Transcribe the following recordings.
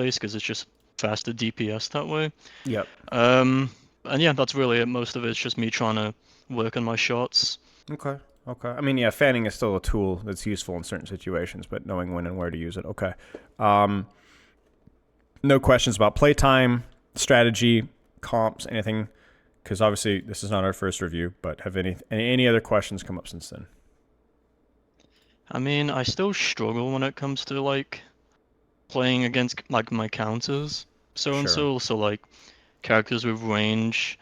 place because it's just faster DPS that way. Yep. And yeah, that's really it. Most of it's just me trying to work on my shots. Okay. Okay. I mean, yeah, fanning is still a tool that's useful in certain situations, but knowing when and where to use it. Okay. Um, no questions about playtime, strategy, comps, anything, because obviously this is not our first review. But have any other questions come up since then? I mean, I still struggle when it comes to like playing against like my counters, so and Sure. so. So like characters with range,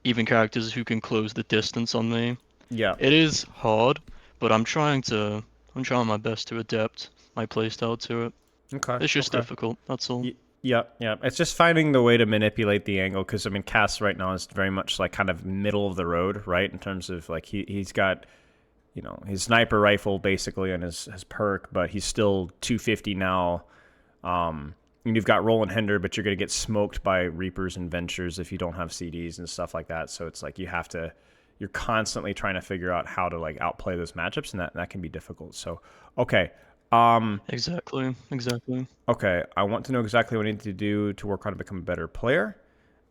even characters who can close the distance on me. Yeah. It is hard, but I'm trying my best to adapt my playstyle to it. Okay. It's just Okay. difficult, that's all. Yeah, yeah. It's just finding the way to manipulate the angle because I mean, Cass right now is very much like kind of middle of the road, right? In terms of like he's got his sniper rifle basically and his perk, but he's still 250 now. And you've got Roland Hinder, but you're gonna get smoked by Reapers and Ventures if you don't have CDs and stuff like that. So it's like you're constantly trying to figure out how to like outplay those matchups, and that can be difficult. So okay. Exactly, exactly. Okay, I want to know exactly what I need to do to work on to become a better player.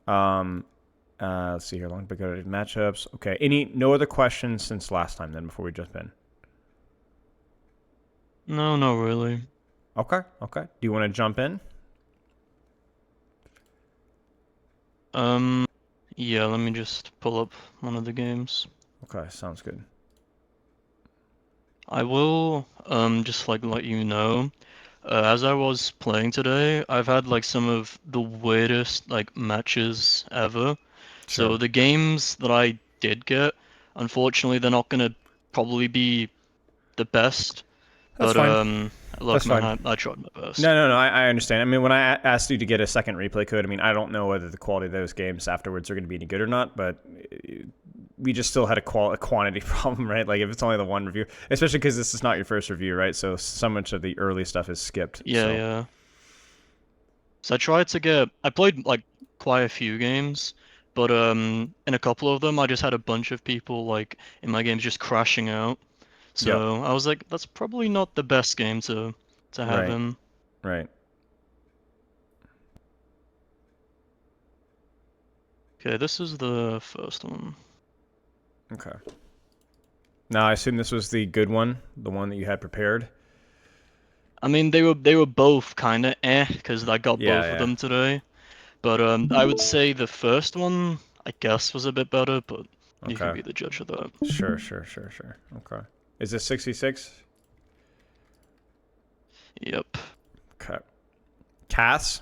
Um, let's see here, long good matchups. Okay, no other questions since last time then before we jump in? No, not really. Okay, okay. Do you want to jump in? Um, yeah, let me just pull up one of the games. Okay, sounds good. I will, just like let you know, as I was playing today, I've had like some of the weirdest like matches ever. So Sure, the games that I did get, unfortunately, they're not gonna probably be the best. that's But fine. look, That's man, fine. I tried my best. No. I understand. I mean, when I asked you to get a second replay code, I mean, I don't know whether the quality of those games afterwards are going to be any good or not, but we just still had a quantity problem, right? Like if it's only the one review, especially because this is not your first review, right? So much of the early stuff is skipped. Yeah, So yeah. So I played like quite a few games, but in a couple of them I just had a bunch of people like in my games just crashing out. yep, So I was like, that's probably not the best game to have right, in. right. Okay, this is the first one. Okay. Now I assume this was the good one, the one that you had prepared. I mean, they were both kind of because I got Yeah, both of yeah. them today. But I would say the first one, I guess, was a bit better, but you can Okay. be the judge of that. Sure. Okay. Is this 66? Yep. Okay. Cass?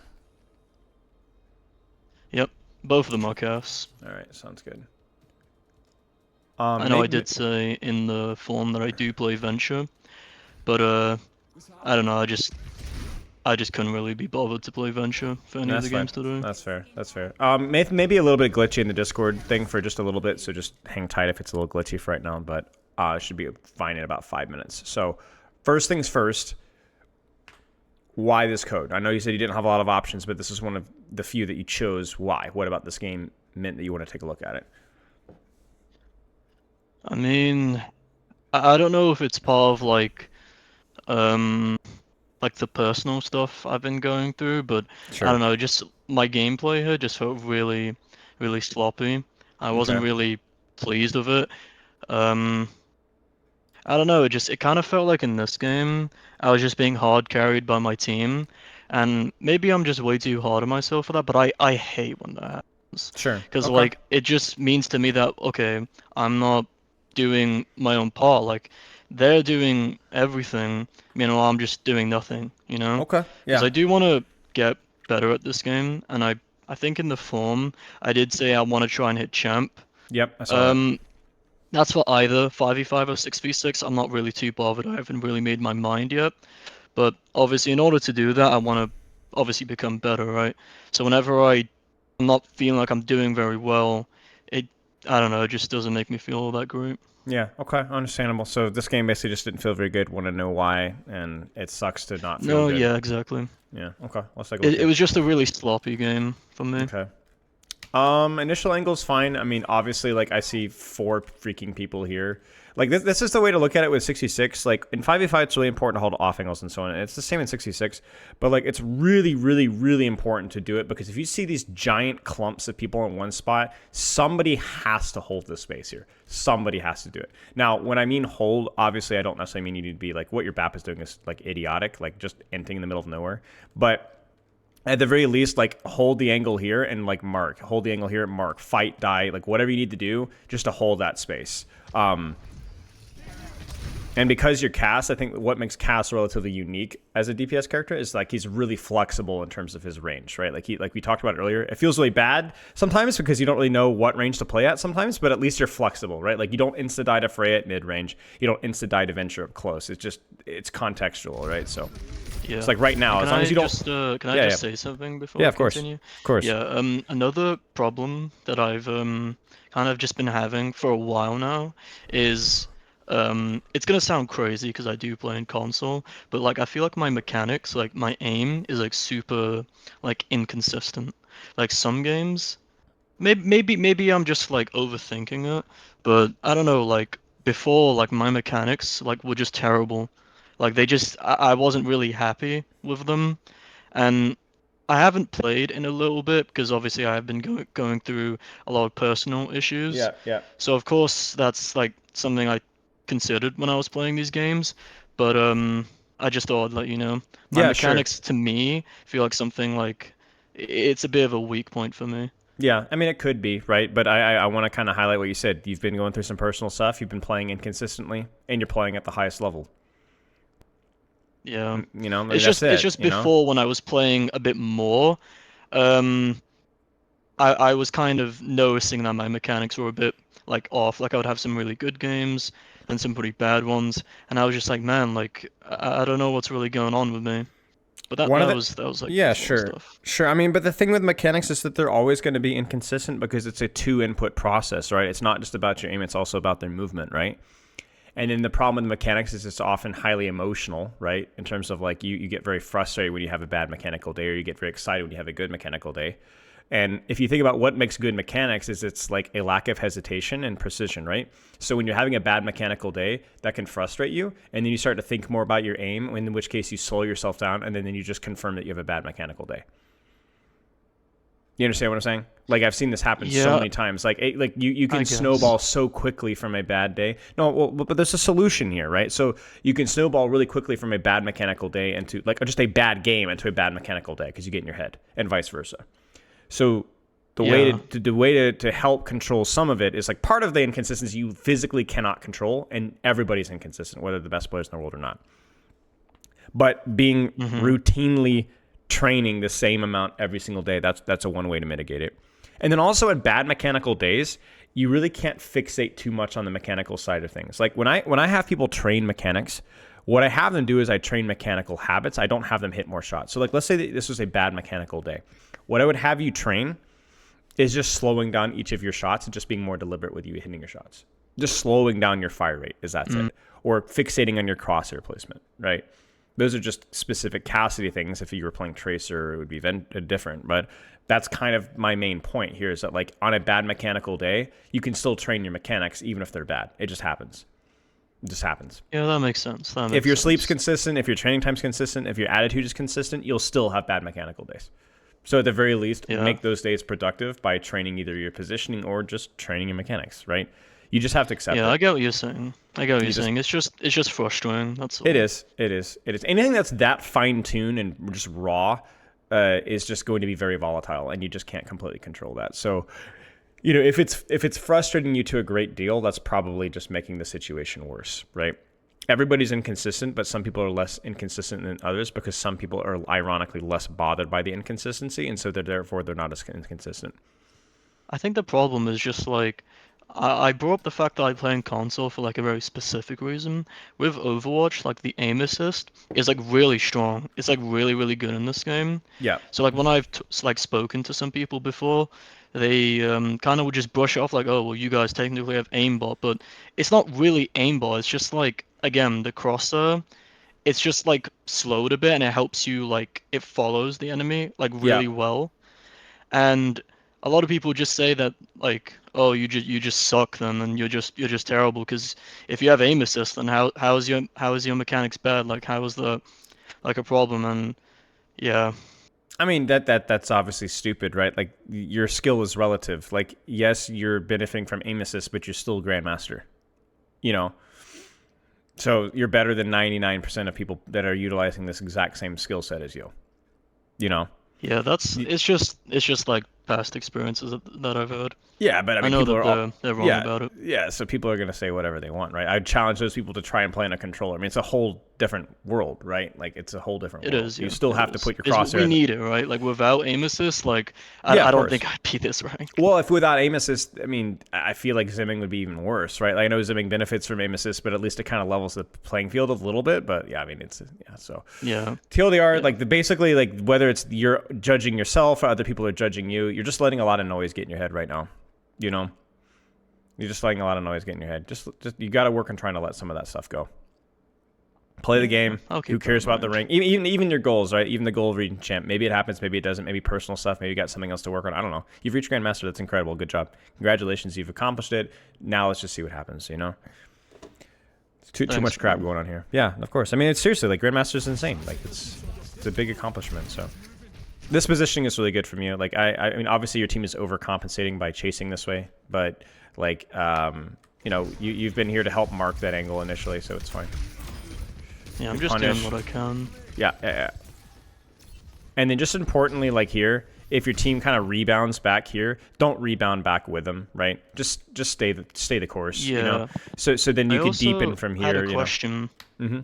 Yep. Both of them are casts. All right, sounds good. I know I Maybe did say in the form that I do play Venture, but I don't know, I just couldn't really be bothered to play Venture for any of that's the fine. games today. That's fair. That's fair. Maybe a little bit glitchy in the Discord thing for just a little bit, so just hang tight if it's a little glitchy for right now, but it should be fine in about 5 minutes. So, first things first, why this code? I know you said you didn't have a lot of options, but this is one of the few that you chose. Why? What about this game meant that you want to take a look at it? I mean, I don't know if it's part of um like the personal stuff I've been going through, but I Sure. don't know, just my gameplay here just felt really, really sloppy. I wasn't Okay. really pleased with it. Um, I don't know, it kind of felt like in this game, I was just being hard carried by my team, and maybe I'm just way too hard on myself for that, but I hate when that happens. Sure. Because Okay. like it just means to me that okay, I'm not doing my own part. Like they're doing everything, meanwhile I'm just doing nothing, you know? Okay. Because Yeah. I do want to get better at this game, and I think in the form I did say I want to try and hit champ. Yep. I saw that. Um, that's for either 5v5 or 6v6. I'm not really too bothered. I haven't really made my mind yet. But obviously, in order to do that, I want to obviously become better, right? So whenever I'm not feeling like I'm doing very well, it, I don't know, it just doesn't make me feel all that great. Yeah, okay, understandable. So this game basically just didn't feel very good. Want to know why, and it sucks to not feel No, good. yeah, exactly. Yeah, okay, let's take a look It here. was just a really sloppy game for me. Okay, Initial angle's fine. I mean, obviously, like I see 4 freaking people here. Like this is the way to look at it with 66. Like in 5v5, it's really important to hold off angles and so on. And it's the same in 66, but like it's really, really, really important to do it because if you see these giant clumps of people in one spot, somebody has to hold this space here. Somebody has to do it. Now, when I mean hold, obviously, I don't necessarily mean you need to be like what your BAP is doing is like idiotic, like just ending in the middle of nowhere, but at the very least, like hold the angle here and like mark, hold the angle here, mark, fight, die, like whatever you need to do just to hold that space. And because you're Cass, I think what makes Cass relatively unique as a DPS character is like he's really flexible in terms of his range, right? Like we talked about earlier, it feels really bad sometimes because you don't really know what range to play at sometimes, but at least you're flexible, right? Like you don't insta die to Freya at mid range, you don't insta die to Venture up close. It's contextual, right? So Yeah. it's like right now, Can as long I as you don't, just can I yeah, just yeah, say something before yeah, we of course, continue? of course. Yeah, another problem that I've kind of just been having for a while now is it's gonna sound crazy because I do play in console, but like I feel like my mechanics, like my aim is like super like inconsistent. Like some games, maybe I'm just like overthinking it, but I don't know, like before like my mechanics like were just terrible. Like they just I wasn't really happy with them, and I haven't played in a little bit because obviously I have been going through a lot of personal issues. Yeah, yeah. So of course that's like something I considered when I was playing these games, but I just thought I'd let you know. My Yeah, sure. mechanics to me feel like something like it's a bit of a weak point for me. Yeah, I mean it could be right, but I want to kind of highlight what you said. You've been going through some personal stuff. You've been playing inconsistently, and you're playing at the highest level. Yeah. You know, like It's that's just it. You know. before when I was playing a bit more, um I was kind of noticing that my mechanics were a bit like off. Like I would have some really good games and some pretty bad ones, and I was just like, man, like I don't know what's really going on with me. But that One of that the was that was like Yeah, before sure. stuff. Sure. I mean, but the thing with mechanics is that they're always going to be inconsistent because it's a 2 input process, right? It's not just about your aim, it's also about their movement, right? And then the problem with mechanics is it's often highly emotional, right? In terms of like you get very frustrated when you have a bad mechanical day or you get very excited when you have a good mechanical day. And if you think about what makes good mechanics is it's like a lack of hesitation and precision, right? So when you're having a bad mechanical day, that can frustrate you. And then you start to think more about your aim, in which case you slow yourself down and then you just confirm that you have a bad mechanical day. You understand what I'm saying? Like I've seen this happen so Yeah, many times. Like you I can guess. snowball so quickly from a bad day. No, well, but there's a solution here, right? So you can snowball really quickly from a bad mechanical day into like just a bad game into a bad mechanical day because you get in your head, and vice versa. So Yeah, the way to help control some of it is like part of the inconsistency you physically cannot control, and everybody's inconsistent, whether they're the best players in the world or not. But being hmm, routinely training the same amount every single day, that's a one way to mitigate it. And then also at bad mechanical days, you really can't fixate too much on the mechanical side of things. Like when I have people train mechanics, what I have them do is I train mechanical habits. I don't have them hit more shots. So like let's say that this was a bad mechanical day. What I would have you train is just slowing down each of your shots and just being more deliberate with you hitting your shots. Just slowing down your fire rate is that's mm, it. Or fixating on your crosshair placement, right? Those are just specific Cassidy things. If you were playing Tracer, it would be different. But that's kind of my main point here is that like on a bad mechanical day, you can still train your mechanics even if they're bad. It just happens. It just happens. yeah, that makes sense. That If makes your sleep's sense. consistent, if your training time's consistent, if your attitude is consistent, you'll still have bad mechanical days. So at the very least, Yeah, make those days productive by training either your positioning or just training your mechanics, right? You just have to accept yeah, it. I get what you're saying. I get what you're You just saying. It's just frustrating. That's It all. is. It is. It is. Anything that's that fine tuned and just raw is just going to be very volatile, and you just can't completely control that. So, if it's frustrating you to a great deal, that's probably just making the situation worse, right? Everybody's inconsistent, but some people are less inconsistent than others because some people are ironically less bothered by the inconsistency, and so they're not as inconsistent. I think the problem is just like I brought up the fact that I play in console for like a very specific reason. With Overwatch, like the aim assist is like really strong. It's like really, really good in this game. Yeah. So like when I've like spoken to some people before, they kind of would just brush it off like, oh well, you guys technically have aimbot, but it's not really aimbot. It's just like again the crosser. It's just like slowed a bit and it helps you like it follows the enemy like Yeah. really well. And a lot of people just say that like, oh, you just suck then, and you're just terrible because if you have aim assist, then how is your mechanics bad? Like how is the like a problem? And yeah, I mean that's obviously stupid, right? Like your skill is relative. Like yes, you're benefiting from aim assist, but you're still Grandmaster. You know, so you're better than 99% of people that are utilizing this exact same skill set as you. You know. yeah, it's just like past experiences that I've heard. Yeah, but I I mean, know people that are all, they're wrong yeah, about it. yeah. So people are going to say whatever they want, right? I would challenge those people to try and play on a controller. I mean, it's a whole different world, right? Like it's a whole different It world. is, You yeah, still it have to is. put your Is crosshair we in. need it, right? Like without aim assist, like I, Yeah, of I don't course. think I'd be this rank. Well, if without aim assist, I mean, I feel like Zimming would be even worse, right? Like I know Zimming benefits from aim assist, but at least it kind of levels the playing field a little bit. But yeah, I mean, it's yeah. So Yeah, TLDR, yeah, like basically, like whether it's you're judging yourself or other people are judging you, you're just letting a lot of noise get in your head right now. You know. You're just letting a lot of noise get in your head. Just you got to work on trying to let some of that stuff go. Play the yeah. game. I'll Who keep that cares in about the mind. rank? Even your goals, right? Even the goal of reaching champ. Maybe it happens. Maybe it doesn't. Maybe personal stuff. Maybe you got something else to work on. I don't know. You've reached Grandmaster. That's incredible. Good job. Congratulations. You've accomplished it. Now let's just see what happens. You know, it's too Thanks, much crap man. going on here. Yeah, of course. I mean, it's seriously like Grandmaster's insane. Like it's a big accomplishment. So this positioning is really good from you. Like I mean, obviously your team is overcompensating by chasing this way, but like you know, you've been here to help mark that angle initially, so it's fine. Yeah, I'm You just doing punish. what I can. Yeah. And then just importantly, like here, if your team kind of rebounds back here, don't rebound back with them, right? Just stay the course, you know. Yeah. So then I you could deepen also from had a here, you know. question. Mm-hmm.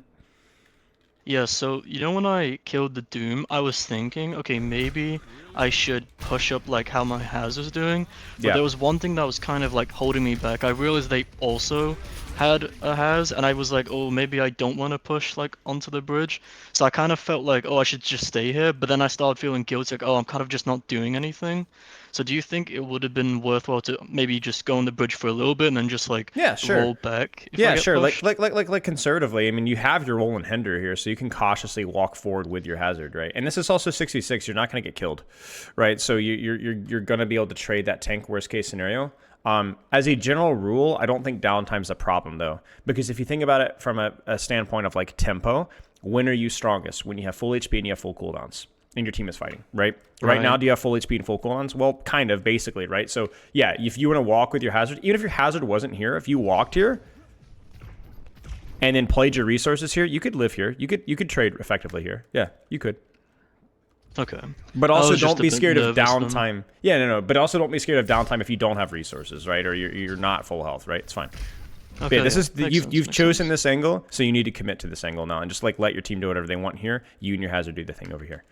Yeah, so when I killed the Doom, I was thinking, okay, maybe I should push up like how my Haz was doing, but Yeah. there was one thing that was kind of like holding me back. I realized they also had a Haz, and I was like, oh, maybe I don't want to push like onto the bridge. So I kind of felt like, oh, I should just stay here, but then I started feeling guilty, like, oh, I'm kind of just not doing anything. So do you think it would have been worthwhile to maybe just go on the bridge for a little bit and then just like Yeah, sure. roll back if I Yeah, get sure. pushed? Like conservatively, I mean, you have your roll and hinder here, so you can cautiously walk forward with your hazard, right? And this is also 66. You're not going to get killed, right? So you're going to be able to trade that tank worst case scenario. As a general rule, I don't think downtime's a problem though, because if you think about it from a standpoint of like tempo, when are you strongest? When you have full HP and you have full cooldowns, and your team is fighting, right? Right now, Right. do you have full HP and full cooldowns? Well, kind of, basically, right? So yeah, if you want to walk with your hazard, even if your hazard wasn't here, if you walked here and then played your resources here, you could live here. You could trade effectively here. Yeah, you could. Okay. But I also was just don't a be bit scared of nervous then. downtime. Yeah, no. But also don't be scared of downtime if you don't have resources, right? Or you're not full health, right? It's fine. But yeah, Okay, this yeah. is Makes sense, you've makes chosen sense. this angle, so you need to commit to this angle now, and just like let your team do whatever they want here. You and your hazard do the thing over here.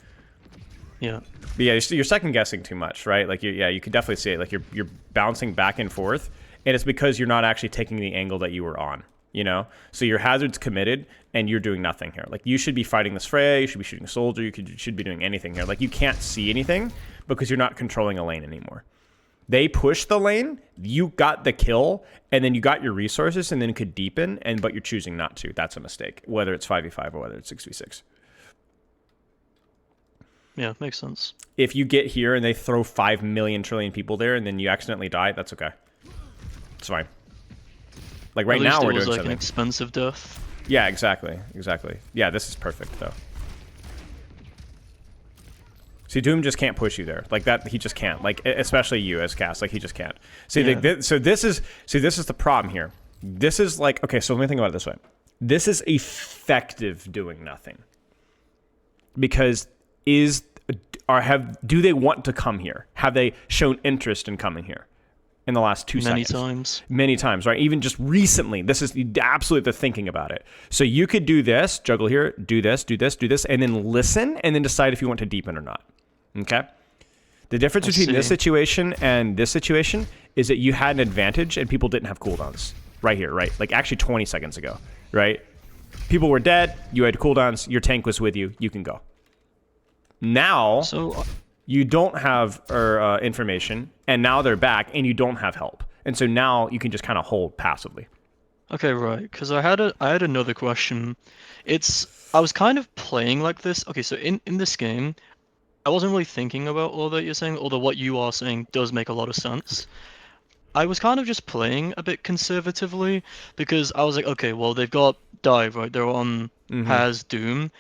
Yeah. But yeah, you're second guessing too much, right? Like you can definitely see it. Like you're bouncing back and forth, and it's because you're not actually taking the angle that you were on. You know, so your hazard's committed, and you're doing nothing here. Like you should be fighting this fray, you should be shooting a soldier, should be doing anything here. Like you can't see anything because you're not controlling a lane anymore. They pushed the lane, you got the kill, and then you got your resources, and then could deepen, but you're choosing not to. That's a mistake, whether it's 5v5 or whether it's 6v6. Yeah, makes sense. If you get here and they throw 5 million trillion people there, and then you accidentally die, that's okay. It's fine. Like right At least now, it we're was doing like an something. expensive death. Yeah, exactly. Yeah, this is perfect though. See, Doom just can't push you there like that. He just can't. Like especially you as Cass. Like he just can't. See, Yeah. so this is the problem here. This is like okay. So let me think about it this way. This is effective doing nothing because do they want to come here? Have they shown interest in coming here? In the last 2 Many seconds. times. Many times, right? Even just recently. This is absolutely the thinking about it. So you could do this, juggle here, do this, and then listen, and then decide if you want to deepen or not. Okay? The difference I between this see. situation and this situation is that you had an advantage and people didn't have cooldowns. Right here, right? Like actually 20 seconds ago, right? People were dead, you had cooldowns, your tank was with you, you can go. Now, So you don't have information, and now they're back, and you don't have help. And so now you can just kind of hold passively. okay, right. Because I had another question. I was kind of playing like this. Okay, so in this game, I wasn't really thinking about all that you're saying, although what you are saying does make a lot of sense. I was kind of just playing a bit conservatively because I was like, okay, well they've got dive, right? They're on Mm-hmm. Has Doom.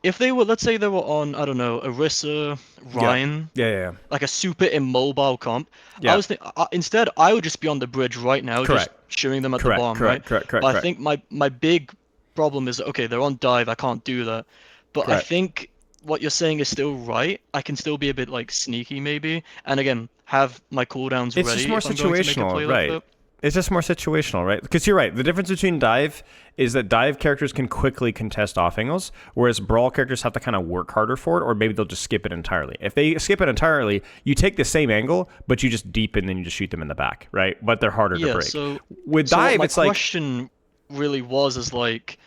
If they were, let's say they were on, I don't know, Orisa, Yeah. Ryan, Yeah. Yeah. like a super immobile comp, I Yeah. was instead I would just be on the bridge right now, just Correct. shooting them at the Correct. bomb, right? Correct. Correct. Correct. But I Correct. think my big problem is that, okay, they're on dive, I can't do that. But I Correct. think what you're saying is still right. I can still be a bit like sneaky maybe, and again have my cooldowns It's just ready more if I'm going to make a situational, play like right? that. It's just more situational, right? Because you're right. The difference between dive is that dive characters can quickly contest off angles, whereas brawl characters have to kind of work harder for it, or maybe they'll just skip it entirely. If they skip it entirely, you take the same angle, but you just deepen and you just shoot them in the back, right? But they're harder to Yeah, break. so With so what dive, my it's like, question really was is like,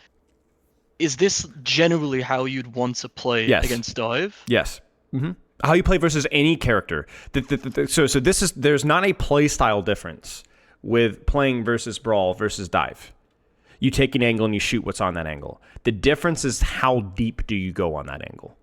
is this generally how you'd want to play yes, against dive? yes. How you play versus any character. So this is, there's not a play style difference with playing versus brawl versus dive. You take an angle and you shoot what's on that angle. The difference is how deep do you go on that angle.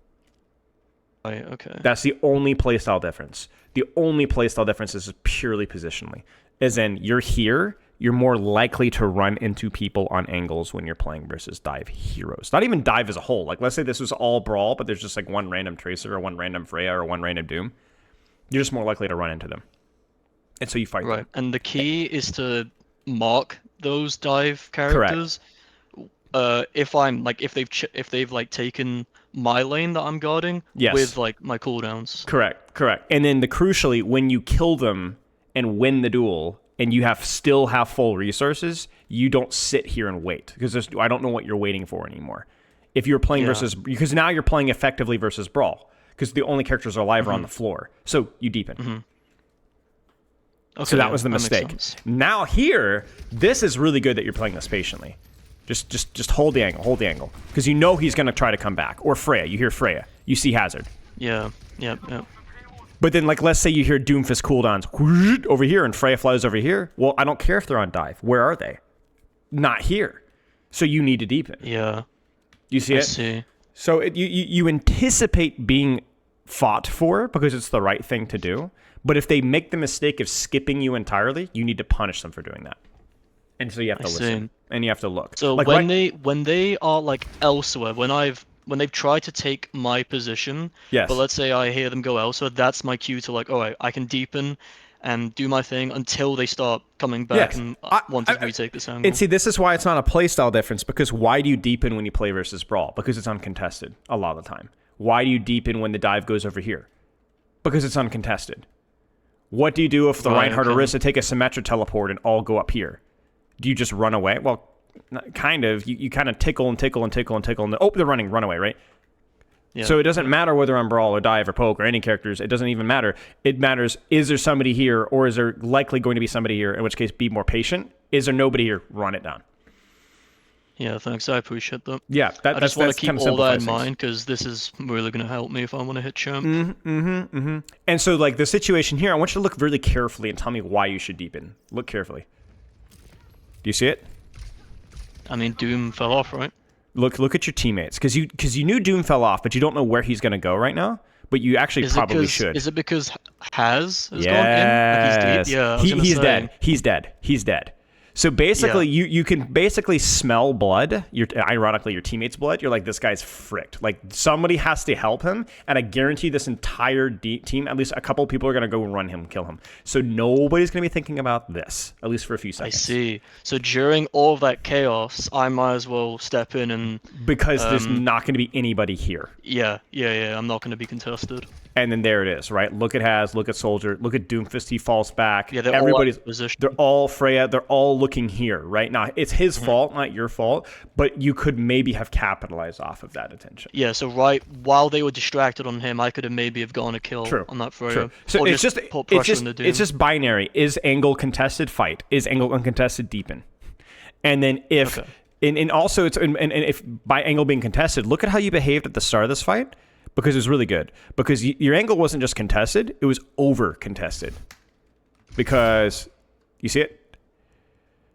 Right, okay. That's the only playstyle difference. The only playstyle difference is purely positionally. As in, you're here, you're more likely to run into people on angles when you're playing versus dive heroes. Not even dive as a whole. Like, let's say this was all brawl, but there's just like one random Tracer or one random Freya or one random Doom. You're just more likely to run into them. And so you fight Right, them. and the key is to mark those dive Correct. characters. If I'm like if they've like taken my lane that I'm guarding with Yes. like my cooldowns. Correct. Correct. And then crucially, when you kill them and win the duel, and you still have full resources, you don't sit here and wait because I don't know what you're waiting for anymore. If you're playing Yeah. because now you're playing effectively versus brawl because the only characters alive are on the floor, so you deepen. Okay, So that yeah, was the makes mistake. sense. Now here, this is really good that you're playing this patiently. Just hold the angle, because you know he's gonna try to come back. Or Freya, you hear Freya, you see Hazard. Yeah, yep, yep. But then, like, let's say you hear Doomfist cooldowns over here and Freya flies over here. Well, I don't care if they're on dive. Where are they? Not here. So you need to deepen. Yeah, You see I it? see. So you anticipate being fought for because it's the right thing to do. But if they make the mistake of skipping you entirely, you need to punish them for doing that. And so you have to listen. And you have to look. So like when they are like elsewhere, when they've tried to take my position, Yes. but let's say I hear them go elsewhere, that's my cue to like, all right, I can deepen and do my thing until they start coming back Yes. and want to retake this angle. And see, this is why it's not a playstyle difference, because why do you deepen when you play versus brawl? Because it's uncontested a lot of the time. Why do you deepen when the dive goes over here? Because it's uncontested. What do you do if the Right, Reinhardt or okay. Orisa take a Symmetra teleport and all go up here? Do you just run away? Well, kind of. You kind of tickle and tickle and tickle and tickle. And they're running, run away, right? Yeah. So it doesn't matter whether I'm brawl or dive or poke or any characters. It doesn't even matter. It matters, is there somebody here or is there likely going to be somebody here, in which case be more patient. Is there nobody here? Run it down. Yeah, thanks. I appreciate that. Yeah, I just want to keep kind of all that in simplifies things. mind because this is really going to help me if I want to hit champ. And so, like, the situation here, I want you to look really carefully and tell me why you should deepen. Look carefully. Do you see it? I mean, Doom fell off, right? Look at your teammates, because you knew Doom fell off, but you don't know where he's going to go right now. But you actually probably should. Is it because has gone in? Like Yes. he's deep? Yeah, I was gonna He's say. dead. He's dead. He's dead. So basically, you can basically smell blood. Ironically, your teammate's blood. You're like, this guy's fricked. Like, somebody has to help him, and I guarantee this entire team, at least a couple of people are gonna go run him, kill him. So nobody's gonna be thinking about this, at least for a few I seconds. see. So during all of that chaos, I might as well step in and Because there's not gonna be anybody here. yeah. I'm not going to be contested. And then there it is, right? Look at Haz, look at Soldier, look at Doomfist, he falls back. Yeah, they're Everybody's all out of position. they're all Freya, they're all looking here, right? Now it's his fault, not your fault, but you could maybe have capitalized off of that attention. Yeah, so right while they were distracted on him, I could have maybe have gone a kill on that Freya. True. So Or it's just put pressure on the Doom. it's just binary. Is angle contested? Fight. Is angle uncontested? Deepen. And then if and also it's and if by angle being contested, look at how you behaved at the start of this fight. Because it was really good. Because your angle wasn't just contested, it was over contested. Because, you see it?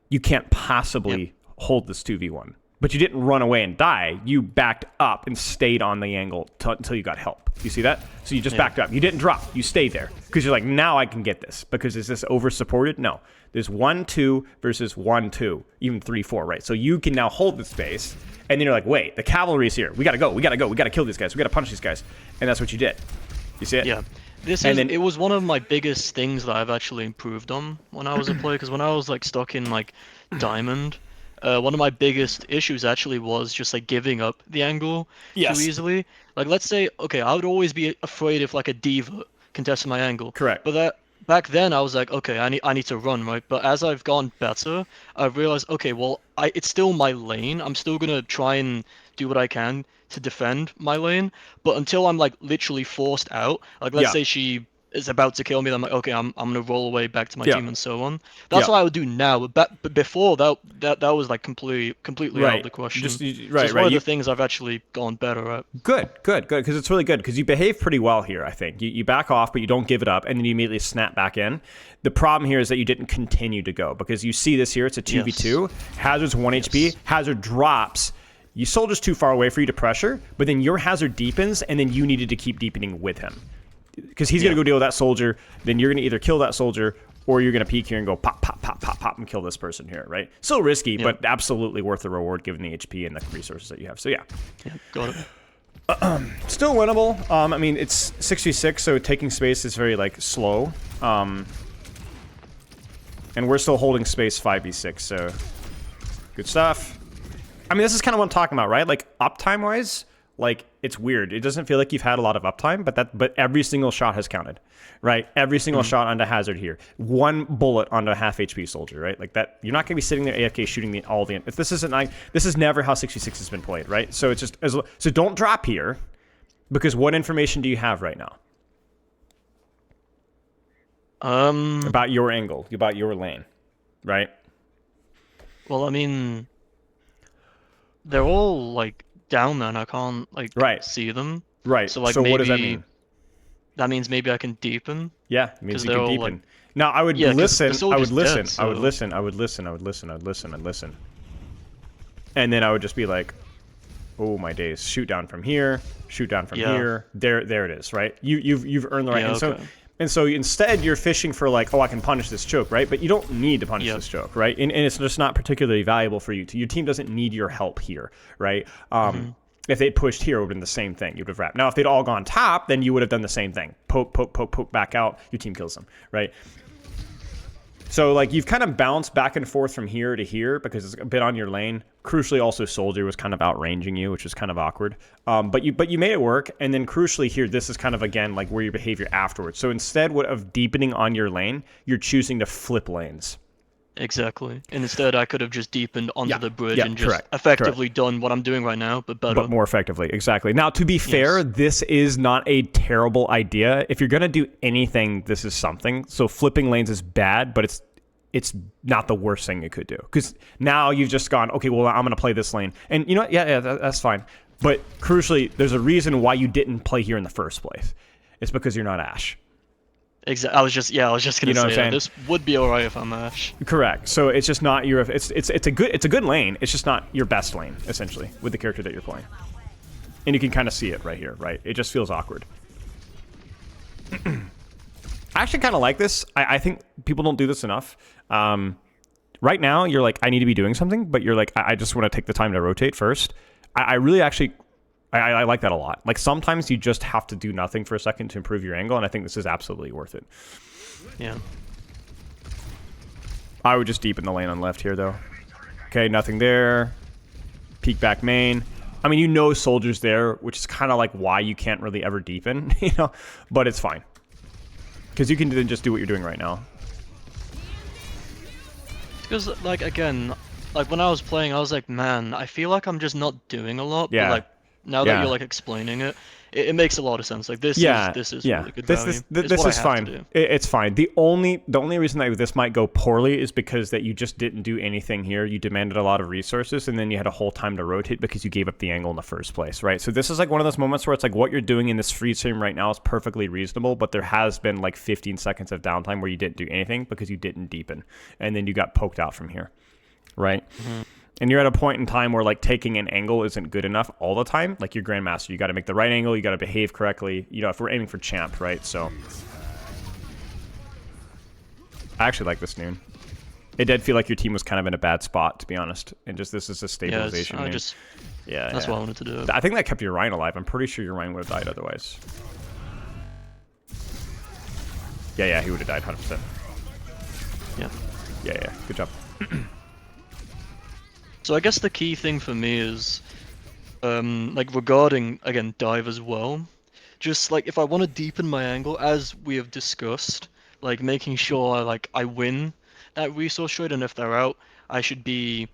You can't possibly hold this 2v1. But you didn't run away and die. You backed up and stayed on the angle until you got help. You see that? So you just backed up. You didn't drop. You stayed there. Because you're like, now I can get this. Because is this over-supported? No. There's 1, 2 versus 1, 2. Even 3, 4, right? So you can now hold the space. And then you're like, wait, the cavalry's here. We got to go. We got to go. We got to kill these guys. We got to punch these guys. And that's what you did. You see it? Yeah. It was one of my biggest things that I've actually improved on when I was a player. Because when I was like stuck in like Diamond, one of my biggest issues actually was just like giving up the angle too easily. Like, let's say, okay, I would always be afraid if like a diva contested my angle. Correct. But that back then I was like, okay, I need to run, right? But as I've gone better, I've realized, okay, well, it's still my lane. I'm still gonna try and do what I can to defend my lane. But until I'm like literally forced out, like let's say she is about to kill me, then I'm like, okay, I'm gonna roll away back to my team and so on. That's what I would do now. But before that was like completely out of the question. So it's one of the things I've actually gone better at. Good, because it's really good, because you behave pretty well here, I think. You back off, but you don't give it up, and then you immediately snap back in. The problem here is that you didn't continue to go, because you see this here, it's a 2v2. Hazard's 1 HP, Hazard drops. You soldier's too far away for you to pressure, but then your Hazard deepens, and then you needed to keep deepening with him. Because he's going to go deal with that soldier, then you're going to either kill that soldier, or you're going to peek here and go pop, pop, pop, pop, pop, and kill this person here, right? Still risky, but absolutely worth the reward given the HP and the resources that you have. So yeah. Got it. Still winnable. I mean, it's 6v6, so taking space is very, like, slow. And we're still holding space 5v6, so good stuff. I mean, this is kind of what I'm talking about, right? Like, uptime-wise, like, it's weird. It doesn't feel like you've had a lot of uptime, but every single shot has counted, right? Every single shot onto Hazard here. 1 bullet onto a half HP soldier, right? Like that, you're not going to be sitting there AFK shooting if this isn't like, this is never how 6v6 has been played, right? So it's just, so don't drop here, because what information do you have right now? About your angle, about your lane, right? Well, I mean, they're all like down there and I can't like see them. Right. So like so maybe what does that mean? That means maybe I can deepen. Yeah, it means you can deepen. Like, now I would listen. I would listen. Dead, so... I would listen. I would listen. I would listen. I would listen. I'd listen. And then I would just be like, "Oh my days! Shoot down from here. Shoot down from here. There it is. Right? You've earned the right." And so instead you're fishing for like, oh, I can punish this choke, right? But you don't need to punish this choke, right? And it's just not particularly valuable for you. Your team doesn't need your help here, right? If they'd pushed here, it would have been the same thing. You would have wrapped. Now, if they'd all gone top, then you would have done the same thing. Poke, poke, poke, poke, back out. Your team kills them, right? So, like, you've kind of bounced back and forth from here to here because it's a bit on your lane. Crucially, also, Soldier was kind of outranging you, which was kind of awkward. But you made it work. And then, crucially here, this is kind of, again, like where your behavior afterwards. So instead of deepening on your lane, you're choosing to flip lanes. Exactly. And instead, I could have just deepened onto the bridge and just effectively done what I'm doing right now, but better. But more effectively, exactly. Now, to be fair, this is not a terrible idea. If you're going to do anything, this is something. So flipping lanes is bad, but it's not the worst thing you could do. Because now you've just gone, okay, well, I'm going to play this lane. And you know what? Yeah, that's fine. But crucially, there's a reason why you didn't play here in the first place. It's because you're not Ashe. Exactly. I was just gonna say this would be alright if I'm Ashe. Correct. So it's just not your. It's a good lane. It's just not your best lane, essentially, with the character that you're playing. And you can kind of see it right here, right? It just feels awkward. I actually kind of like this. I think people don't do this enough. Right now, you're like, I need to be doing something, but you're like, I just want to take the time to rotate first. I really actually. I like that a lot. Like, sometimes you just have to do nothing for a second to improve your angle, and I think this is absolutely worth it. Yeah. I would just deepen the lane on left here, though. Okay, nothing there. Peek back main. I mean, you know Soldier's there, which is kind of like why you can't really ever deepen, you know? But it's fine. Because you can then just do what you're doing right now. Because, like, again, like, when I was playing, I was like, man, I feel like I'm just not doing a lot. Yeah. But, like, now that you're like explaining it, it makes a lot of sense. Like this is really good value. This is fine. It's fine. The only reason that this might go poorly is because that you just didn't do anything here. You demanded a lot of resources, and then you had a whole time to rotate because you gave up the angle in the first place, right? So this is like one of those moments where it's like what you're doing in this freeze frame right now is perfectly reasonable, but there has been like 15 seconds of downtime where you didn't do anything because you didn't deepen, and then you got poked out from here, right? And you're at a point in time where like taking an angle isn't good enough all the time. Like your Grandmaster, you got to make the right angle, you got to behave correctly. You know, if we're aiming for champ, right? So I actually like this noon. It did feel like your team was kind of in a bad spot, to be honest. And just this is a stabilization. Yeah, that's what I wanted to do. I think that kept your Ryan alive. I'm pretty sure your Ryan would have died otherwise. Yeah, he would have died 100%. Yeah. Good job. So I guess the key thing for me is, like regarding again dive as well. Just like if I want to deepen my angle, as we have discussed, like making sure I win that resource trade, and if they're out, I should be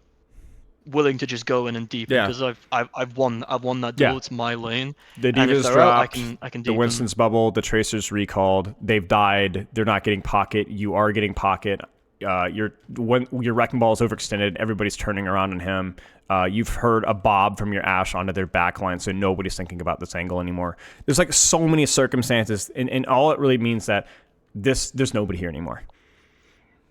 willing to just go in and deepen because I've won that duel. It's my lane. The and if Divas they're dropped. out, I can deepen. The Winston's bubble. The Tracer's recalled. They've died. They're not getting pocket. You are getting pocket. Your Wrecking Ball is overextended. Everybody's turning around on him. You've heard a bob from your Ashe onto their backline, so nobody's thinking about this angle anymore. There's like so many circumstances, and all it really means that there's nobody here anymore.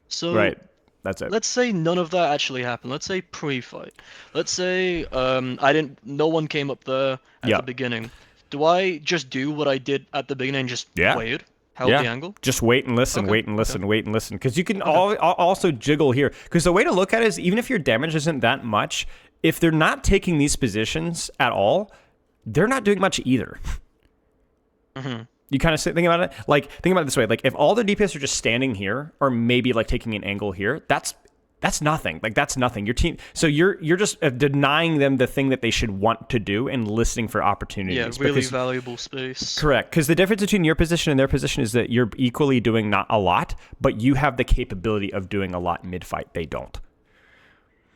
So right, that's it. Let's say none of that actually happened. Let's say pre-fight. Let's say no one came up there at the beginning. Do I just do what I did at the beginning and just wait? Held the angle? Just wait and listen, wait and listen, wait and listen. Because you can also jiggle here. Because the way to look at it is, even if your damage isn't that much, if they're not taking these positions at all, they're not doing much either. You kind of think about it? Like, think about it this way. Like, if all the DPS are just standing here, or maybe like taking an angle here, that's nothing. Like, that's nothing. Your team. So you're just denying them the thing that they should want to do and listening for opportunities. Yeah, really valuable space. Correct. Because the difference between your position and their position is that you're equally doing not a lot, but you have the capability of doing a lot mid-fight. They don't.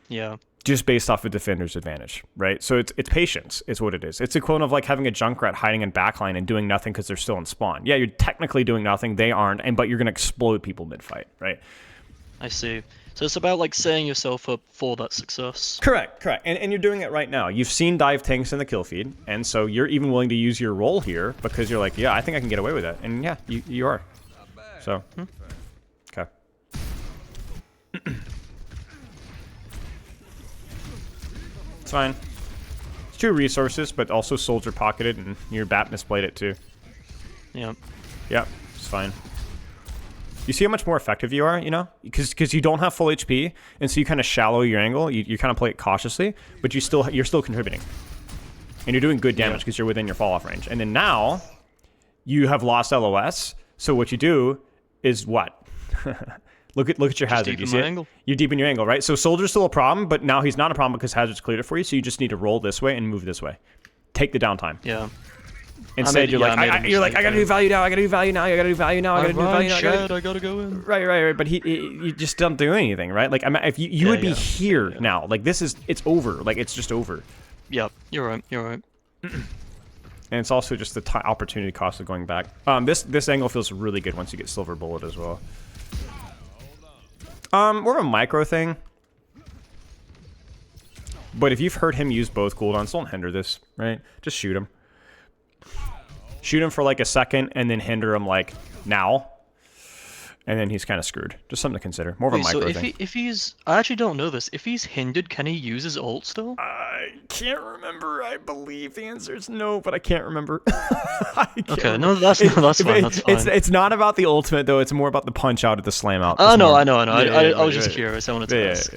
Yeah. Just based off a defender's advantage, right? So it's patience is what it is. It's equivalent of like having a Junkrat hiding in backline and doing nothing because they're still in spawn. Yeah, you're technically doing nothing. They aren't, but you're going to explode people mid-fight, right? I see. So it's about like setting yourself up for that success. Correct. And you're doing it right now. You've seen dive tanks in the kill feed, and so you're even willing to use your role here because you're like, yeah, I think I can get away with it. And yeah, you are. So, okay. It's fine. It's 2 resources, but also soldier pocketed, and your bat misplayed it too. Yeah. Yeah, it's fine. You see how much more effective you are, you know? Because you don't have full HP, and so you kind of shallow your angle. You kind of play it cautiously, but you're still contributing. And you're doing good damage because you're within your fall-off range. And then now, you have lost LOS, so what you do is what? Look at your hazard. You see it? You deepen your angle, right? So soldier's still a problem, but now he's not a problem because hazard's cleared it for you, so you just need to roll this way and move this way. Take the downtime. Yeah. Instead, you're like, I gotta do value now, I gotta do value now, I gotta do value now, I gotta do value now. I gotta go in. Right. But you just don't do anything, right? Like, if you would be here now, like it's over, like it's just over. Yep, you're right. And it's also just the opportunity cost of going back. This angle feels really good once you get Silver Bullet as well. More of a micro thing. But if you've heard him use both cooldowns, don't hinder this, right? Just shoot him. Shoot him for like a second and then hinder him like now. And then he's kind of screwed. Just something to consider. More of a micro thing. If he's... I actually don't know this. If he's hindered, can he use his ult still? I can't remember. I believe the answer is no, but I can't remember. Okay, no, that's fine. That's fine. It's not about the ultimate, though. It's more about the punch out of the slam out. Oh, no, I know. I was just curious. I wanted to ask.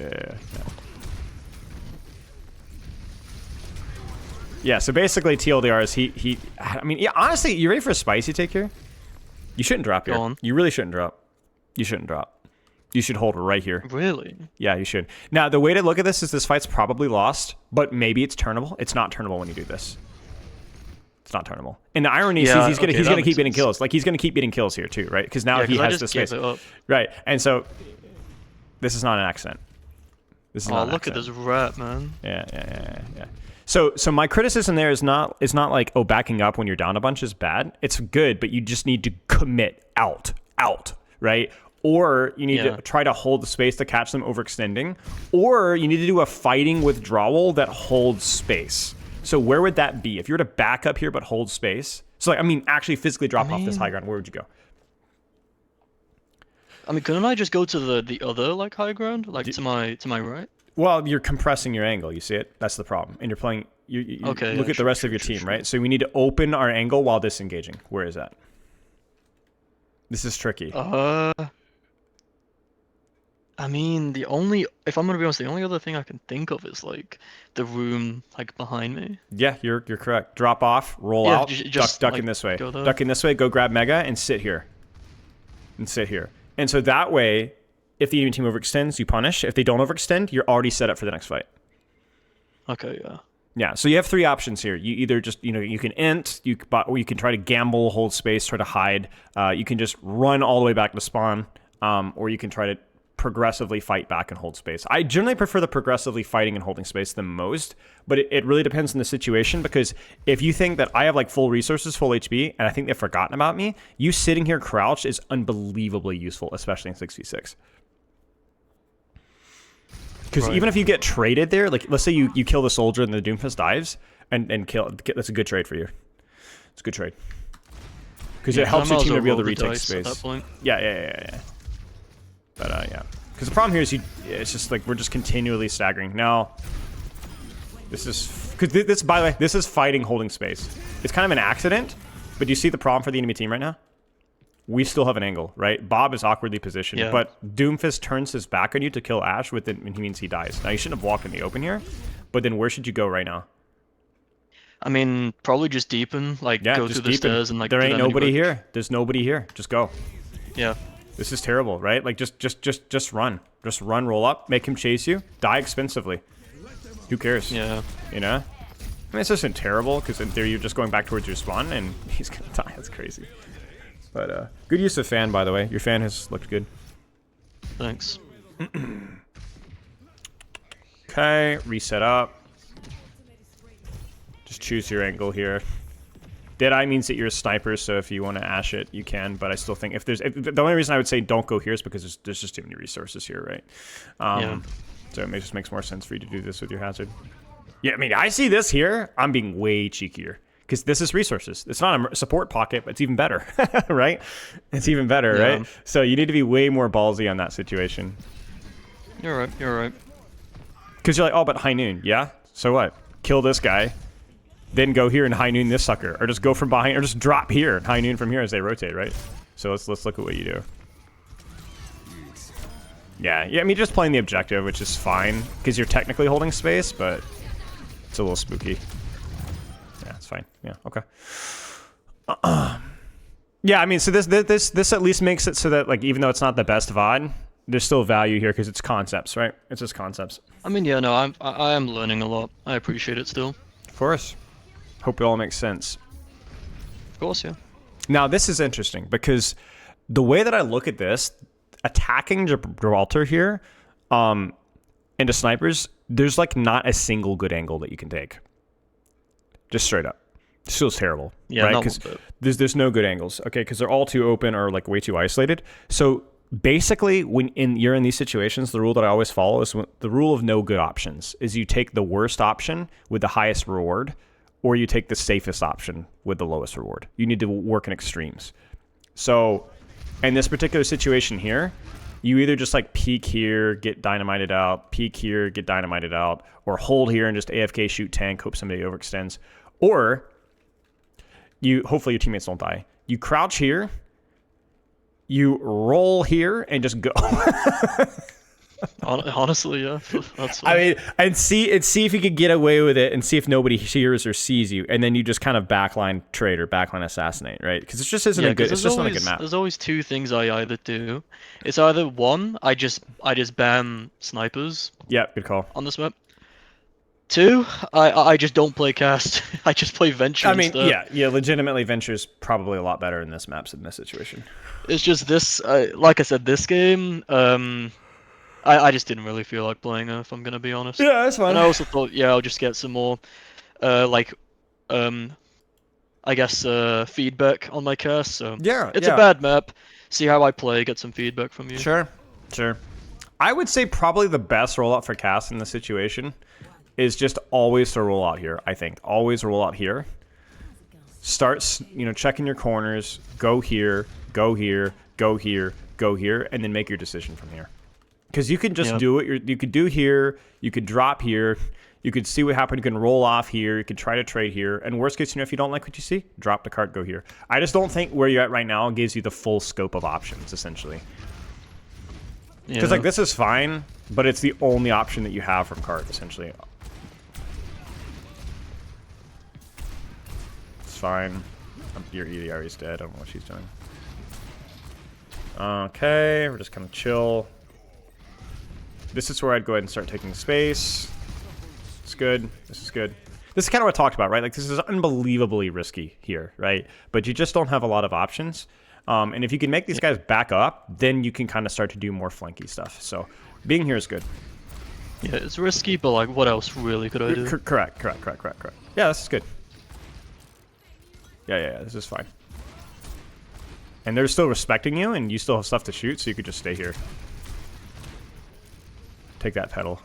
Yeah, so basically TLDR is I mean, yeah, honestly, you ready for a spicy take here? You shouldn't drop here. Go on. You really shouldn't drop. You shouldn't drop. You should hold right here. Really? Yeah, you should. Now, the way to look at this is this fight's probably lost, but maybe it's turnable. It's not turnable when you do this. It's not turnable. And the irony is he's gonna keep getting kills. Like, he's gonna keep getting kills here too, right? Because now he has the space. Right. And so this is not an accident. This is not an look accident. at this rat, man. Yeah. So my criticism there is not like, oh, backing up when you're down a bunch is bad. It's good, but you just need to commit out, right? Or you need to try to hold the space to catch them overextending, or you need to do a fighting withdrawal that holds space. So where would that be? If you were to back up here but hold space, so like, I mean, actually physically drop off this high ground, where would you go? I mean, couldn't I just go to the other like high ground, like to my right? Well, you're compressing your angle. You see it? That's the problem. And you're playing. You Okay, look yeah, at the rest of your team, right? So we need to open our angle while disengaging. Where is that? This is tricky. I mean, if I'm gonna be honest, the only other thing I can think of is like the room like behind me. Yeah, you're correct. Drop off, roll Yeah, out, just duck like in this way. go there. Duck in this way, go grab Mega, and sit here. And sit here. And so that way, if the enemy team overextends, you punish. If they don't overextend, you're already set up for the next fight. Okay, yeah. Yeah, so you have three options here. You either just, you can int, or you can try to gamble, hold space, try to hide. You can just run all the way back to spawn, or you can try to progressively fight back and hold space. I generally prefer the progressively fighting and holding space the most, but it really depends on the situation, because if you think that I have like full resources, full HP, and I think they've forgotten about me, you sitting here crouched is unbelievably useful, especially in 6v6. Because even if you get traded there, like let's say you kill the soldier and the Doomfist dives and kill, that's a good trade for you. It's a good trade. Because it helps your team to be able to retake space. Yeah. But yeah. Because the problem here is it's just like we're just continually staggering. Now, this is, because this, by the way, this is fighting holding space. It's kind of an accident, but do you see the problem for the enemy team right now? We still have an angle, right? Bob is awkwardly positioned, but Doomfist turns his back on you to kill Ash, and he means he dies. Now, you shouldn't have walked in the open here, but then where should you go right now? I mean, probably just deepen, like go through the stairs and like. There ain't nobody here. There's nobody here. Just go. Yeah. This is terrible, right? Like just run. Just run, roll up, make him chase you, die expensively. Who cares? Yeah. You know? I mean, this isn't terrible, because in theory you're just going back towards your spawn and he's gonna die. That's crazy. But good use of fan, by the way. Your fan has looked good. Thanks. Okay, reset up. Just choose your angle here. Deadeye means that you're a sniper, so if you want to ash it, you can. But I still think the only reason I would say don't go here is because there's just too many resources here, right? So it just makes more sense for you to do this with your hazard. Yeah, I mean, I see this here. I'm being way cheekier. Because this is resources. It's not a support pocket, but it's even better, right? It's even better, right? So you need to be way more ballsy on that situation. You're right. You're right. Because you're like, oh, but high noon, yeah? So what? Kill this guy, then go here and high noon this sucker, or just go from behind, or just drop here and high noon from here as they rotate, right? So let's look at what you do. Yeah. I mean, just playing the objective, which is fine because you're technically holding space, but it's a little spooky. Yeah, it's fine. Yeah, okay. Yeah, I mean, so this at least makes it so that, like, even though it's not the best VOD, there's still value here because it's concepts, right? It's just concepts. I mean, yeah, no, I am learning a lot. I appreciate it still. Of course. Hope it all makes sense. Of course, yeah. Now, this is interesting because the way that I look at this, attacking Gibraltar here into snipers, there's like not a single good angle that you can take. Just straight up. This feels terrible. Yeah, right? Because there's no good angles. Okay, because they're all too open or like way too isolated. So basically, when you're in these situations, the rule that I always follow is the rule of no good options. Is you take the worst option with the highest reward, or you take the safest option with the lowest reward. You need to work in extremes. So in this particular situation here, you either just like peek here, get dynamited out, peek here, get dynamited out, or hold here and just AFK shoot tank, hope somebody overextends. Or you, hopefully your teammates don't die. You crouch here, you roll here, and just go. Honestly, yeah. That's I mean, and see if you could get away with it, and see if nobody hears or sees you, and then you just kind of backline trade or backline assassinate, right? Because it just isn't a good. It's just not a good map. There's always two things I either do. It's either one, I just ban snipers. Yeah, good call. On this map. Two, I just don't play cast. I just play Venture. I mean, instead. yeah, legitimately, Venture's probably a lot better in this map than this situation. It's just this, like I said, this game, I just didn't really feel like playing her, if I'm gonna be honest. Yeah, that's fine. And I also thought, yeah, I'll just get some more, I guess, feedback on my cast. So yeah, it's a bad map. See how I play, get some feedback from you. Sure. I would say probably the best rollout for cast in this situation is just always to roll out here. I think always roll out here. Start, checking your corners. Go here, go here, go here, go here, and then make your decision from here. Because you can just Yeah. do what you could do here. You could drop here. You could see what happened. You can roll off here. You can try to trade here. And worst case scenario, if you don't like what you see, drop the card, go here. I just don't think where you're at right now gives you the full scope of options, essentially. Because Yeah. like this is fine, but it's the only option that you have from card, essentially. It's fine. Your Eliari's dead. I don't know what she's doing. Okay, we're just kind of chill. This is where I'd go ahead and start taking space. It's good. This is good. This is kind of what I talked about, right? Like, this is unbelievably risky here, right? But you just don't have a lot of options. And if you can make these guys back up, then you can kind of start to do more flanky stuff. So being here is good. Yeah, it's risky, but like, what else really could I do? Correct. Yeah, this is good. Yeah, this is fine. And they're still respecting you, and you still have stuff to shoot, so you could just stay here. Take that pedal.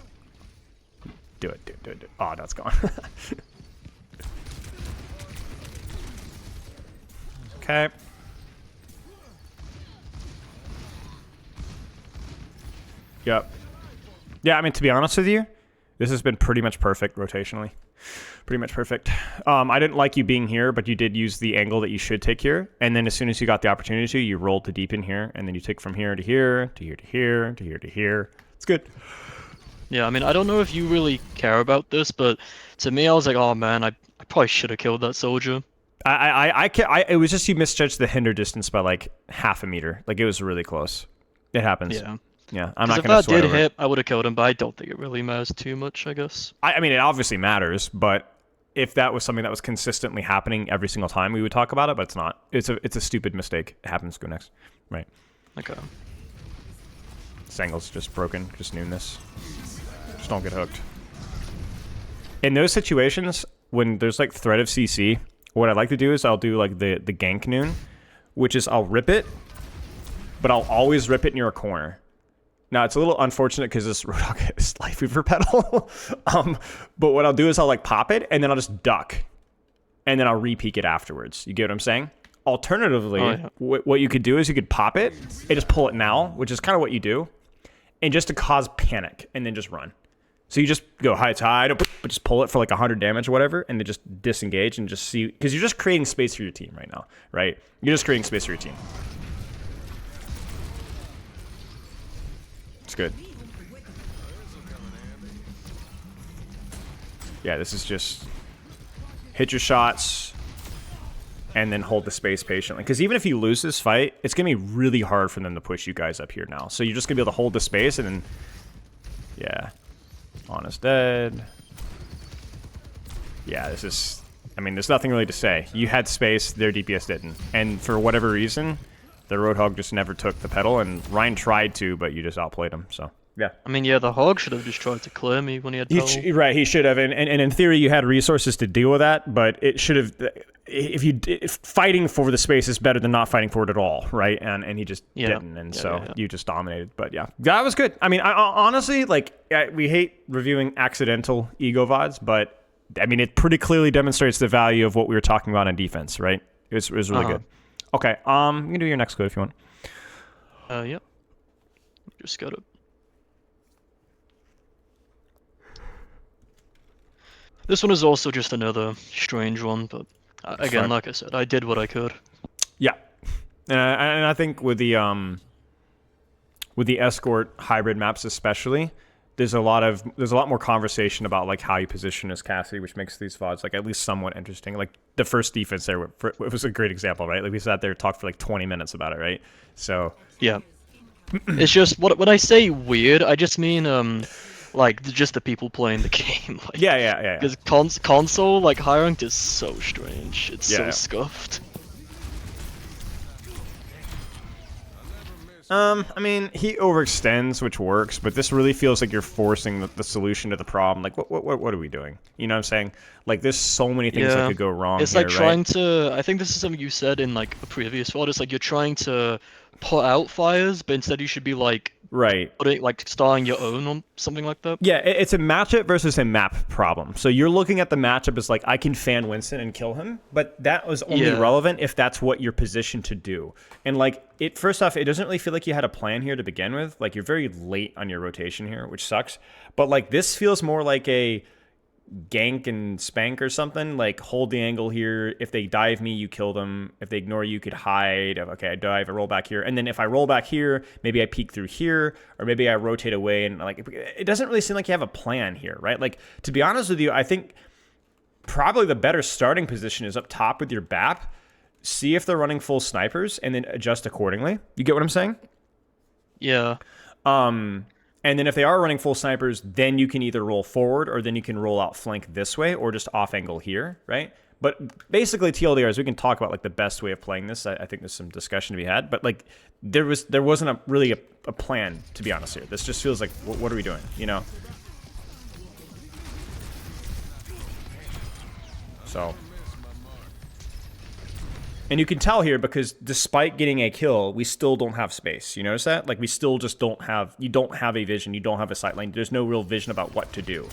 Do it. Oh, that's gone. Okay. Yep. Yeah, I mean, to be honest with you, this has been pretty much perfect rotationally. Pretty much perfect. I didn't like you being here, but you did use the angle that you should take here. And then as soon as you got the opportunity to, you rolled to deep in here, and then you take from here to here, to here to here, to here to here. It's good. Yeah, I mean, I don't know if you really care about this, but to me, I was like, oh man, I probably should have killed that soldier. It was just you misjudged the hinder distance by like half a meter. Like, it was really close. It happens. Yeah, I'm not If going to that sweat did over it. hit, I would have killed him, but I don't think it really matters too much, I guess. I mean, it obviously matters, but if that was something that was consistently happening every single time, we would talk about it, but it's not. It's a stupid mistake. It happens. Go next. Right. Okay. This angle's just broken. Just noon this. Just don't get hooked. In those situations, when there's like threat of CC, what I like to do is I'll do like the gank noon, which is I'll rip it, but I'll always rip it near a corner. Now, it's a little unfortunate because this Roadhog is Life Weaver pedal. But what I'll do is I'll like pop it, and then I'll just duck. And then I'll re-peek it afterwards. You get what I'm saying? Alternatively, what you could do is you could pop it and just pull it now, which is kind of what you do. And just to cause panic, and then just run. So you just go high tide, but just pull it for like 100 damage or whatever, and then just disengage and just see. Because you're just creating space for your team right now, right? You're just creating space for your team. It's good. Yeah, this is just hit your shots and then hold the space patiently. Because even if you lose this fight, it's going to be really hard for them to push you guys up here now. So you're just going to be able to hold the space and then... Yeah. Honest dead. Yeah, this is... I mean, there's nothing really to say. You had space, their DPS didn't. And for whatever reason... The Roadhog just never took the pedal, and Ryan tried to, but you just outplayed him, so, yeah. I mean, yeah, the Hog should have just tried to clear me when he had pedal. Right, he should have, and in theory you had resources to deal with that, but it should have... If fighting for the space is better than not fighting for it at all, right? And he just didn't, and you just dominated, but yeah. That was good. I mean, I honestly, like, we hate reviewing accidental ego VODs, but, I mean, it pretty clearly demonstrates the value of what we were talking about on defense, right? It was really good. Okay, you can do your next code if you want. Yep. Just got it. This one is also just another strange one, but again, like I said, I did what I could. Yeah, and I think with the escort hybrid maps especially, there's a lot more conversation about like how you position as Cassidy, which makes these VODs like at least somewhat interesting. Like the first defense there, it was a great example, right? Like we sat there and talked for like 20 minutes about it, right? So yeah, it's just when I say weird, I just mean like just the people playing the game. Like, yeah. Because console like high ranked is so strange. It's so scuffed. I mean, he overextends, which works, but this really feels like you're forcing the solution to the problem. Like, what are we doing? You know what I'm saying? Like, there's so many things that could go wrong. It's like trying to. I think this is something you said in like a previous VOD. It's like you're trying to put out fires, but instead you should be like Right. putting like starting your own or something like that. Yeah, it's a matchup versus a map problem. So you're looking at the matchup as like, I can fan Winston and kill him, but that was only Yeah. relevant if that's what you're positioned to do. And like, first off, it doesn't really feel like you had a plan here to begin with. Like, you're very late on your rotation here, which sucks. But like, this feels more like a gank and spank or something. Like, hold the angle here. If they dive me, you kill them. If they ignore you, you could hide. Okay, I dive, I roll back here. And then if I roll back here, maybe I peek through here, or maybe I rotate away. And like, it doesn't really seem like you have a plan here, right? Like, to be honest with you, I think probably the better starting position is up top with your BAP. See if they're running full snipers and then adjust accordingly. You get what I'm saying? Yeah. And then if they are running full snipers, then you can either roll forward or then you can roll out flank this way or just off angle here, right? But basically TLDRs, we can talk about like the best way of playing this. I think there's some discussion to be had, but like there wasn't really a plan, to be honest here. This just feels like, what are we doing, you know? So... And you can tell here because despite getting a kill, we still don't have space. You notice that? Like, we still just don't have... You don't have a vision. You don't have a sight line. There's no real vision about what to do.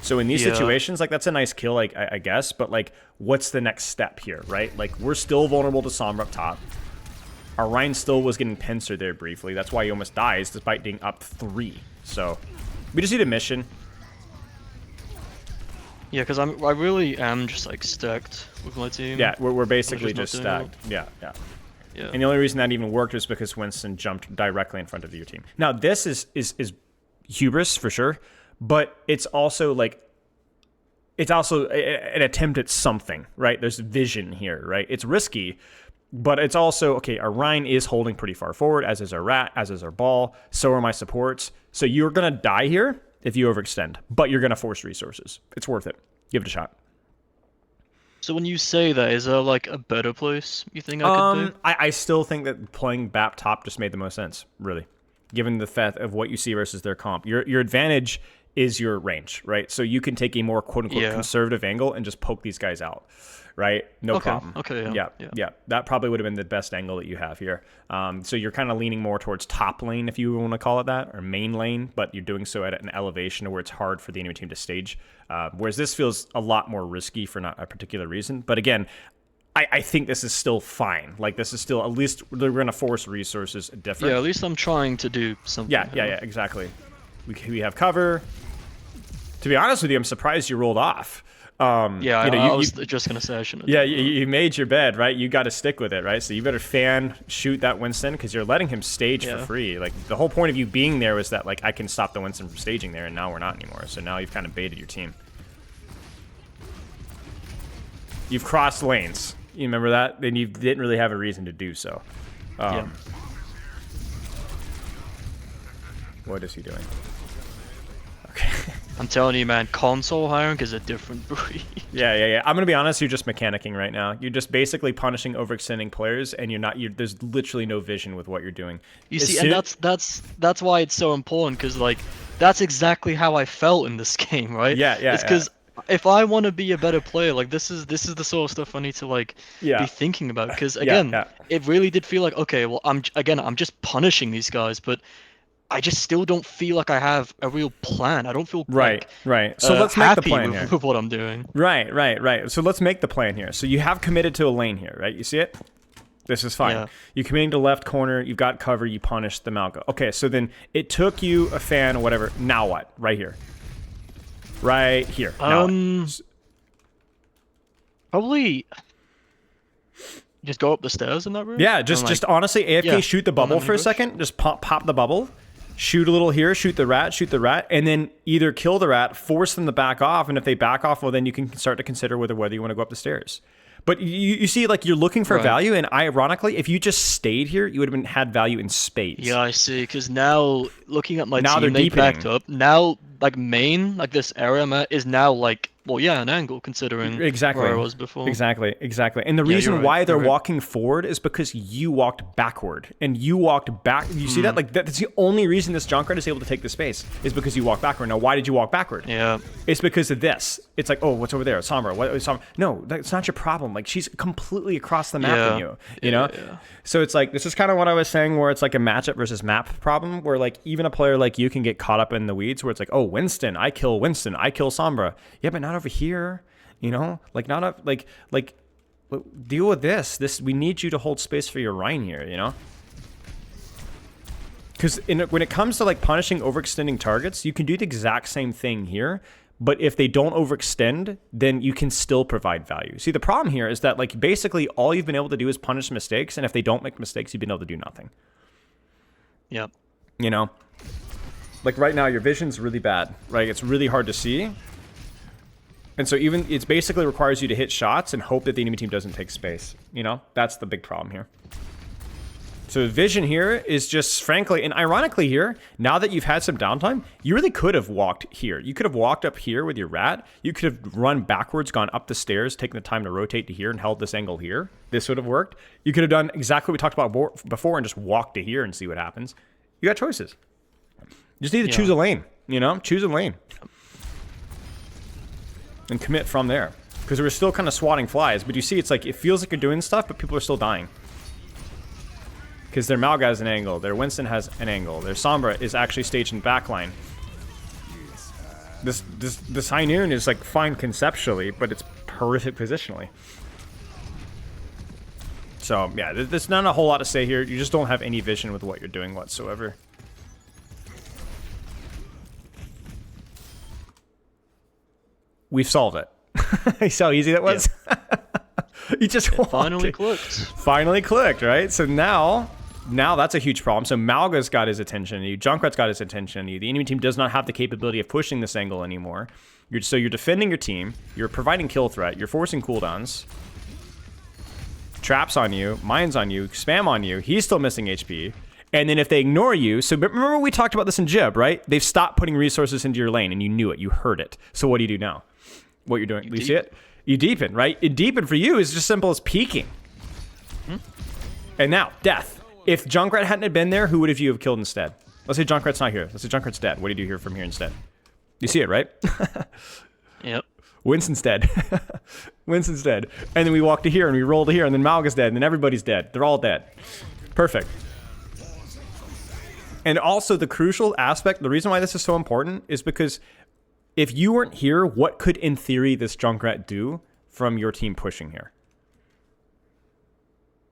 So in these situations, like, that's a nice kill, like, I guess. But, like, what's the next step here, right? Like, we're still vulnerable to Sombra up top. Our Ryan still was getting pincered there briefly. That's why he almost dies, despite being up 3. So, we just need a mission. Yeah, because I really am just like stacked with my team. Yeah, we're basically just just not doing stacked. Yeah, yeah. Yeah. And the only reason that even worked was because Winston jumped directly in front of your team. Now, this is hubris for sure, but it's also like, it's also an attempt at something, right? There's vision here, right? It's risky, but it's also, okay, our Rhine is holding pretty far forward, as is our Rat, as is our Ball, so are my supports. So you're going to die here if you overextend, but you're going to force resources. It's worth it. Give it a shot. So when you say that, is there like a better place you think I could do? I still think that playing BAP top just made the most sense, really, given the fact of what you see versus their comp. Your advantage is your range, right? So you can take a more quote-unquote conservative angle and just poke these guys out, right? No problem. Okay, yeah. That probably would have been the best angle that you have here. So you're kind of leaning more towards top lane, if you want to call it that, or main lane, but you're doing so at an elevation where it's hard for the enemy team to stage. Whereas this feels a lot more risky for not a particular reason. But again, I think this is still fine. Like, this is still, at least they're going to force resources different. Yeah, at least I'm trying to do something. Yeah, exactly. We have cover. To be honest with you, I'm surprised you rolled off. I was just going to say I shouldn't. Yeah, you made your bed, right? You got to stick with it, right? So you better shoot that Winston, because you're letting him stage for free. Like, the whole point of you being there was that, like, I can stop the Winston from staging there, and now we're not anymore. So now you've kind of baited your team. You've crossed lanes. You remember that? Then you didn't really have a reason to do so. What is he doing? Okay. I'm telling you, man, console hiring is a different breed. Yeah. I'm gonna be honest. You're just mechanicking right now. You're just basically punishing overextending players, and there's literally no vision with what you're doing. You see, and that's why it's so important, because like that's exactly how I felt in this game, right? Yeah. It's because if I want to be a better player, like this is the sort of stuff I need to like be thinking about. Because again, it really did feel like, okay, well, I'm just punishing these guys, but I just still don't feel like I have a real plan. I don't feel right. So let's make the plan here. With what I'm doing. Right. So let's make the plan here. So you have committed to a lane here, right? You see it? This is fine. Yeah. You're committing to left corner. You've got cover. You punish the Malco. Okay, so then it took you a fan or whatever. Now what? Right here. Right here. Probably just go up the stairs in that room. Yeah, just honestly, AFK, shoot the bubble for a second. Just pop the bubble. Shoot a little here, shoot the rat, and then either kill the rat, force them to back off, and if they back off, well, then you can start to consider whether you want to go up the stairs. But you see, like, you're looking for value, and ironically, if you just stayed here, you would have had value in spades. Yeah, I see, because now, looking at my team, they backed up. Now, like, main, like, this area is now, like, well, yeah, an angle considering Exactly. where I was before. Exactly. And the Yeah, you're reason right. why they're You're right. walking forward is because you walked backward. And you walked back. You see that? Like, that's the only reason this Junkrat is able to take the space, is because you walked backward. Now, why did you walk backward? Yeah. It's because of this. It's like, oh, what's over there? Sombra. What is Sombra? No, that's not your problem. Like, she's completely across the map than you know? Yeah. So it's like, this is kind of what I was saying, where it's like a matchup versus map problem, where like even a player like you can get caught up in the weeds, where it's like, oh, Winston, I kill Sombra. Yeah, but not over here. You know, like not a like deal with this. We need you to hold space for your Rhine here. You know, because when it comes to like punishing overextending targets, you can do the exact same thing here. But if they don't overextend, then you can still provide value. See, the problem here is that like basically all you've been able to do is punish mistakes, and if they don't make mistakes, you've been able to do nothing. Yep. You know, like right now your vision's really bad. Right, it's really hard to see. And so even it basically requires you to hit shots and hope that the enemy team doesn't take space. You know, that's the big problem here. So vision here is just frankly, and ironically here, now that you've had some downtime, you really could have walked here. You could have walked up here with your rat. You could have run backwards, gone up the stairs, taken the time to rotate to here and held this angle here. This would have worked. You could have done exactly what we talked about before and just walked to here and see what happens. You got choices. You just need to choose a lane, you know, choose a lane. And commit from there, because we're still kind of swatting flies, but you see it's like it feels like you're doing stuff, but people are still dying because their Malga has an angle, their Winston has an angle, their Sombra is actually staged in backline. This High Noon is like fine conceptually, but it's horrific positionally. So yeah, there's not a whole lot to say here. You just don't have any vision with what you're doing whatsoever. We've solved it. See how easy that was? Yeah. You just finally clicked. Finally clicked, right? So now that's a huge problem. So Malga's got his attention. Junkrat's got his attention. The enemy team does not have the capability of pushing this angle anymore. So you're defending your team. You're providing kill threat. You're forcing cooldowns. Traps on you. Mines on you. Spam on you. He's still missing HP. And then if they ignore you, so remember we talked about this in Jib, right? They've stopped putting resources into your lane, and you knew it. You heard it. So what do you do now? What you're doing? You see it? You deepen, right? It deepen for you is just simple as peeking. And now, death. If Junkrat hadn't been there, who would you have killed instead? Let's say Junkrat's not here. Let's say Junkrat's dead. What do you do here from here instead? You see it, right? Yep. Winston's dead. Winston's dead. And then we walk to here, and we roll to here, and then Malga's dead, and then everybody's dead. They're all dead. Perfect. And also the crucial aspect, the reason why this is so important is because if you weren't here, what could, in theory, this Junkrat do from your team pushing here?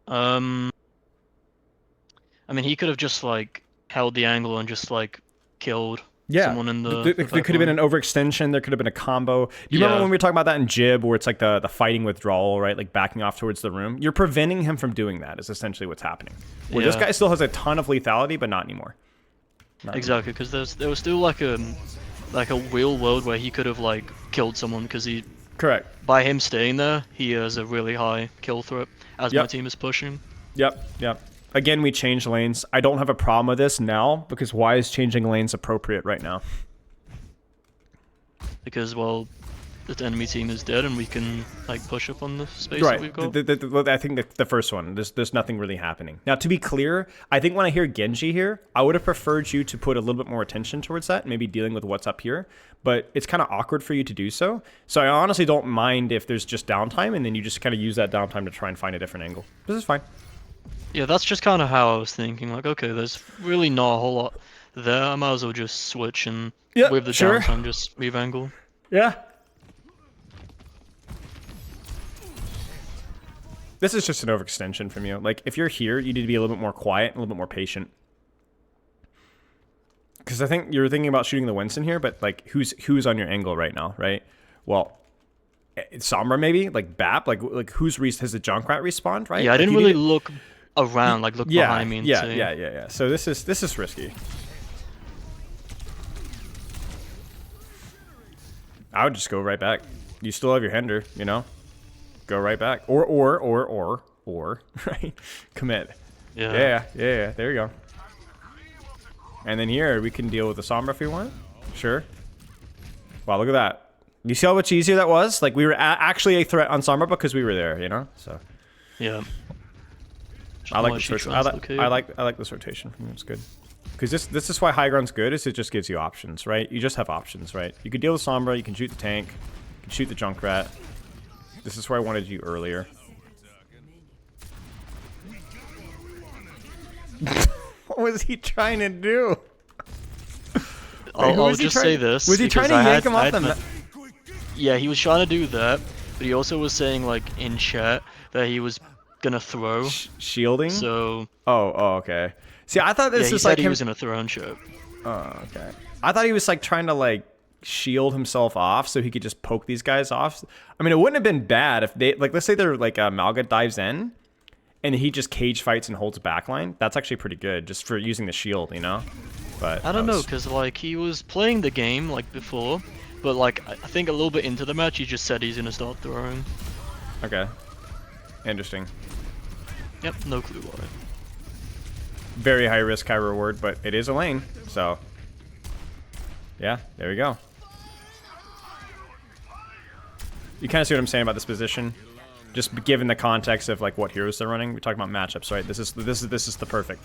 I mean, he could have just, like, held the angle and just, like, killed someone in the... There could have been an overextension. There could have been a combo. Do you remember when we were talking about that in Jib, where it's like the fighting withdrawal, right? Like backing off towards the room? You're preventing him from doing that is essentially what's happening. Where this guy still has a ton of lethality, but not anymore. Exactly, because there was still, like a real world where he could have, like, killed someone, because he... Correct. By him staying there, he has a really high kill threat as my team is pushing. Yep. Again, we changed lanes. I don't have a problem with this now, because why is changing lanes appropriate right now? Because, well, the enemy team is dead and we can, like, push up on the space that we've got. I think the first one, there's nothing really happening. Now, to be clear, I think when I hear Genji here, I would have preferred you to put a little bit more attention towards that, maybe dealing with what's up here. But it's kind of awkward for you to do so. So I honestly don't mind if there's just downtime, and then you just kind of use that downtime to try and find a different angle. This is fine. Yeah, that's just kind of how I was thinking. Like, okay, there's really not a whole lot there. I might as well just switch and with the downtime just move angle. Yeah. This is just an overextension from you. Like, if you're here, you need to be a little bit more quiet, a little bit more patient. Because I think you're thinking about shooting the Winston here, but, like, who's on your angle right now, right? Well, Sombra maybe? Like, BAP? Like has the Junkrat respawned, right? Yeah, I didn't really look around, like, look behind me and see. Yeah. So this is risky. I would just go right back. You still have your Hender, you know? Go right back. Or, right? Commit. Yeah. There you go. And then here, we can deal with the Sombra if we want. Sure. Wow, look at that. You see how much easier that was? Like, we were actually a threat on Sombra because we were there, you know? So. Yeah. I like this rotation. I like this rotation. It's good. Because this is why high ground's good, is it just gives you options, right? You just have options, right? You can deal with Sombra, you can shoot the tank, you can shoot the Junkrat. This is where I wanted you earlier. What was he trying to do? I'll just say this. Was he trying to yank him off the... Yeah, he was trying to do that, but he also was saying, like, in chat, that he was gonna throw. Shielding? So... Oh, okay. See, I thought this was like he was gonna throw in chat. Oh, okay. I thought he was, like, trying to, like, shield himself off so he could just poke these guys off. I mean, it wouldn't have been bad if they... Like, let's say they're, like, Malga dives in, and he just cage fights and holds backline. That's actually pretty good, just for using the shield, you know? But I don't know, because, like, he was playing the game, like, before, but, like, I think a little bit into the match, he just said he's gonna start throwing. Okay. Interesting. Yep, no clue why. Very high risk, high reward, but it is a lane, so... Yeah, there we go. You kind of see what I'm saying about this position? Just given the context of, like, what heroes they're running. We're talking about matchups, right? This is the perfect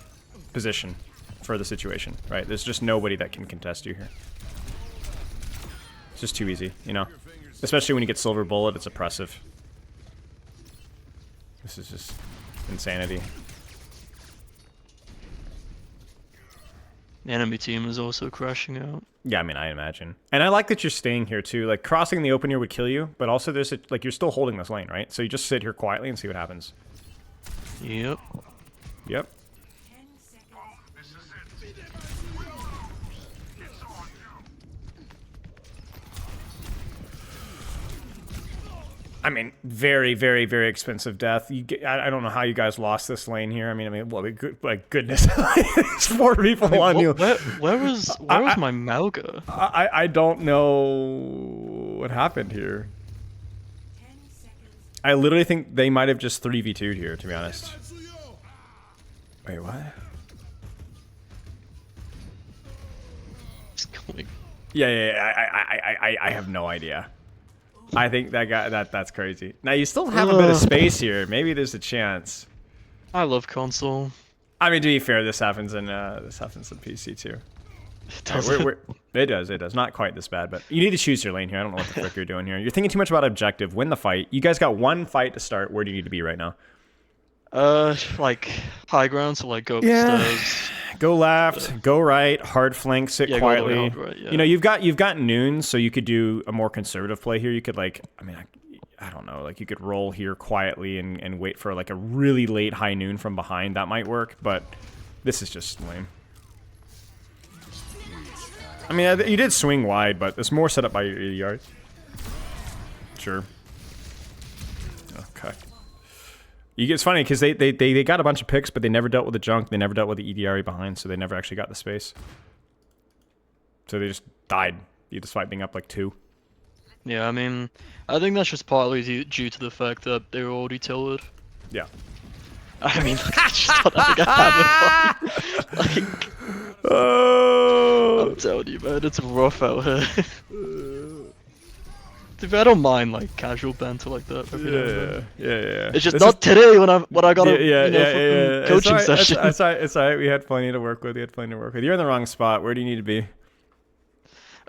position for the situation, right? There's just nobody that can contest you here. It's just too easy, you know? Especially when you get Silver Bullet, it's oppressive. This is just insanity. The enemy team is also crashing out. Yeah, I mean, I imagine. And I like that you're staying here, too. Like, crossing the open here would kill you, but also there's, like, you're still holding this lane, right? So you just sit here quietly and see what happens. Yep. Yep. I mean, very, very, very expensive death. I don't know how you guys lost this lane here. I mean, well, like goodness, there's 4 people on you. Where was my Malga? I don't know what happened here. I literally think they might have just 3v2'd here, to be honest. Wait, what? Yeah. I have no idea. I think that guy, that's crazy. Now you still have a bit of space here. Maybe there's a chance. I love console. I mean, to be fair, this happens in PC too. Does it does. Not quite this bad, but you need to choose your lane here. I don't know what the frick you're doing here. You're thinking too much about objective. Win the fight. You guys got 1 fight to start. Where do you need to be right now? Like high ground, so like go upstairs. Go left, go right, hard flank, sit quietly. Right, yeah. You know, you've got noons, so you could do a more conservative play here. You could, like, I mean, I don't know, like you could roll here quietly and wait for like a really late high noon from behind. That might work, but this is just lame. I mean, you did swing wide, but it's more set up by your EDR. Sure. Okay. It's funny because they got a bunch of picks, but they never dealt with the junk. They never dealt with the EDRE behind, so they never actually got the space. So they just died. Despite being up like 2. Yeah, I mean, I think that's just partly due to the fact that they were already tilted. Yeah. I mean, I just thought that like, I'm telling you, man, it's rough out here. I don't mind like casual banter like that. Yeah. It's just not today when I got a coaching session. It's alright. We had plenty to work with. You're in the wrong spot. Where do you need to be?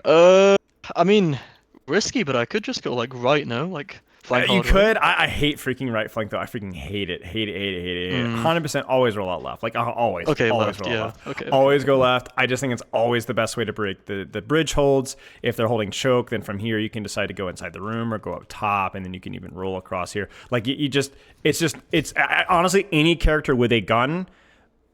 I mean, risky, but I could just go like right now, like flank You hard could. right. I hate freaking right flank though. I freaking hate it. 100% always roll out left. Like always. Okay, always left. roll Yeah. left. Okay. Always go left. I just think it's always the best way to break the bridge holds. If they're holding choke, then from here you can decide to go inside the room or go up top, and then you can even roll across here. Like it's honestly any character with a gun.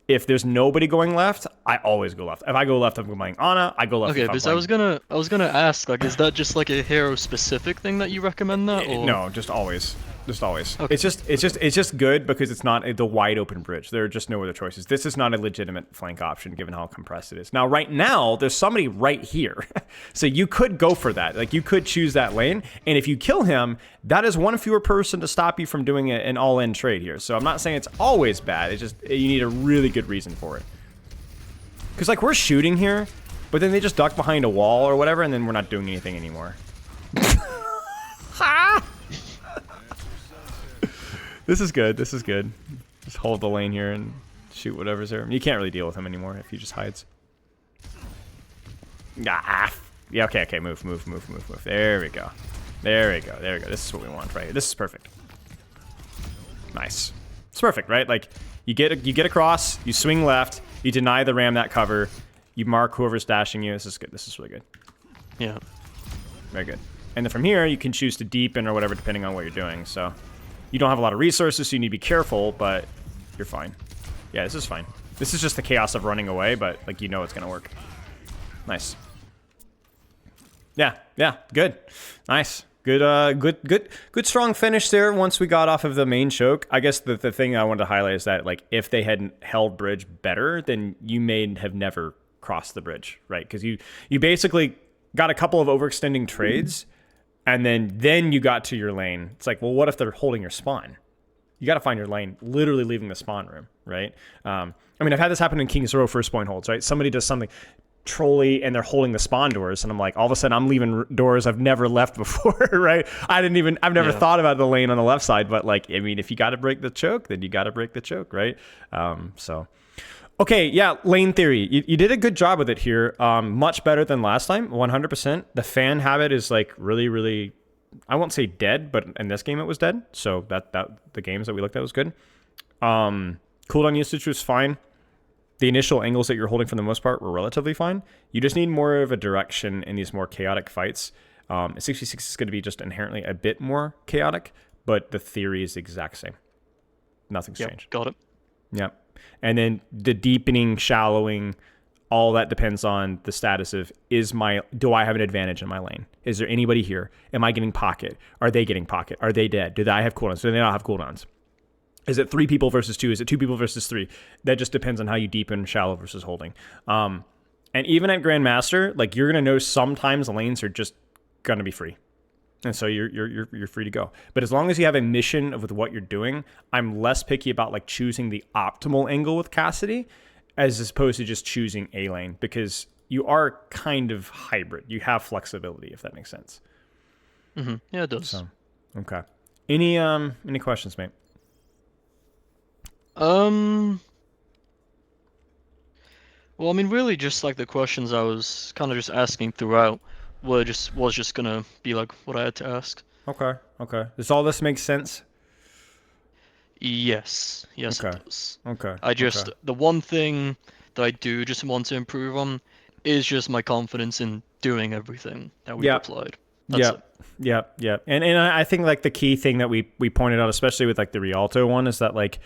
If there's nobody going left, I always go left. If I go left, I'm going Ana. I go left. Okay, because I was gonna ask, like, is that just like a hero specific thing that you recommend that? Or? No, just always. Okay. It's just good because it's not the wide open bridge. There are just no other choices. This is not a legitimate flank option given how compressed it is. Now, right now, there's somebody right here. So you could go for that. Like, you could choose that lane. And if you kill him, that is one fewer person to stop you from doing an all-in trade here. So I'm not saying it's always bad. It's just you need a really good reason for it. Because, like, we're shooting here, but then they just duck behind a wall or whatever, and then we're not doing anything anymore. This is good. This is good. Just hold the lane here and shoot whatever's there. You can't really deal with him anymore if he just hides. Ah. Yeah, okay. Move. There we go. There we go. This is what we want right here. This is perfect. Nice. It's perfect, right? Like, you get across, you swing left, you deny the ram that cover, you mark whoever's dashing you. This is good. This is really good. Yeah. Very good. And then from here, you can choose to deepen or whatever, depending on what you're doing. So you don't have a lot of resources, so you need to be careful, but you're fine. Yeah, this is fine. This is just the chaos of running away, but, like, you know it's going to work. Nice. Yeah, good. Nice. Good strong finish there once we got off of the main choke. I guess the thing I wanted to highlight is that, like, if they hadn't held bridge better, then you may have never crossed the bridge, right? Because you basically got a couple of overextending trades, and then you got to your lane. It's like, well, what if they're holding your spawn? You got to find your lane, literally leaving the spawn room, right? I mean, I've had this happen in King's Row first point holds, right? Somebody does something trolly and they're holding the spawn doors, and I'm like, all of a sudden I'm leaving doors I've never left before, right? I've never thought about the lane on the left side, but, like, I mean, if you got to break the choke, then you got to break the choke, right? So, okay, yeah, lane theory. You did a good job with it here. Much better than last time, 100%. The fan habit is, like, really, really, I won't say dead, but in this game it was dead. So that the games that we looked at was good. Cooldown usage was fine. The initial angles that you're holding for the most part were relatively fine. You just need more of a direction in these more chaotic fights. 66 is going to be just inherently a bit more chaotic, but the theory is the exact same. Nothing's changed. Got it. Yep. And then the deepening, shallowing, all that depends on the status of, do I have an advantage in my lane? Is there anybody here? Am I getting pocket? Are they getting pocket? Are they dead? Do I have cooldowns? Do they not have cooldowns? Is it 3 people versus 2? Is it 2 people versus 3? That just depends on how you deepen, shallow versus holding. And even at Grandmaster, like, you're gonna know sometimes the lanes are just gonna be free, and so you're free to go. But as long as you have a mission with what you're doing, I'm less picky about, like, choosing the optimal angle with Cassidy, as opposed to just choosing a lane, because you are kind of hybrid. You have flexibility, if that makes sense. Mm-hmm. Yeah, it does. So, okay. Any questions, mate? Well, I mean, really, just like the questions I was kind of just asking throughout was just gonna be like what I had to ask. Okay. Does all this make sense? Yes, it Okay. does. Okay. The one thing that I do just want to improve on is just my confidence in doing everything that we've applied. That's it. Yeah. And I think, like, the key thing that we pointed out, especially with, like, the Rialto one, is that, like,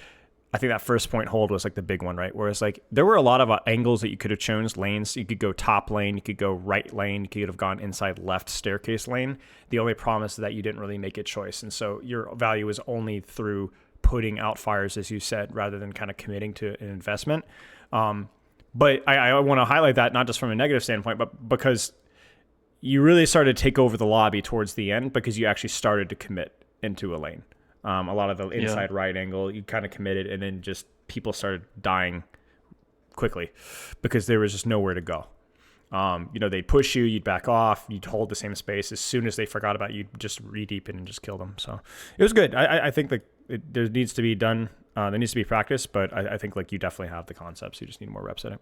I think that first point hold was, like, the big one, right? Whereas, like, there were a lot of angles that you could have chosen, lanes. You could go top lane, you could go right lane, you could have gone inside left staircase lane. The only problem is that you didn't really make a choice, and so your value is only through putting out fires, as you said, rather than kind of committing to an investment. But I want to highlight that not just from a negative standpoint, but because you really started to take over the lobby towards the end, because you actually started to commit into a lane. A lot of the inside right angle, you kind of committed, and then just people started dying quickly because there was just nowhere to go. They'd push you, you'd back off, you'd hold the same space. As soon as they forgot about you, you'd just re-deepen and just kill them. So it was good. I think that there needs to be done. There needs to be practice, but I think, like, you definitely have the concepts. You just need more reps at it.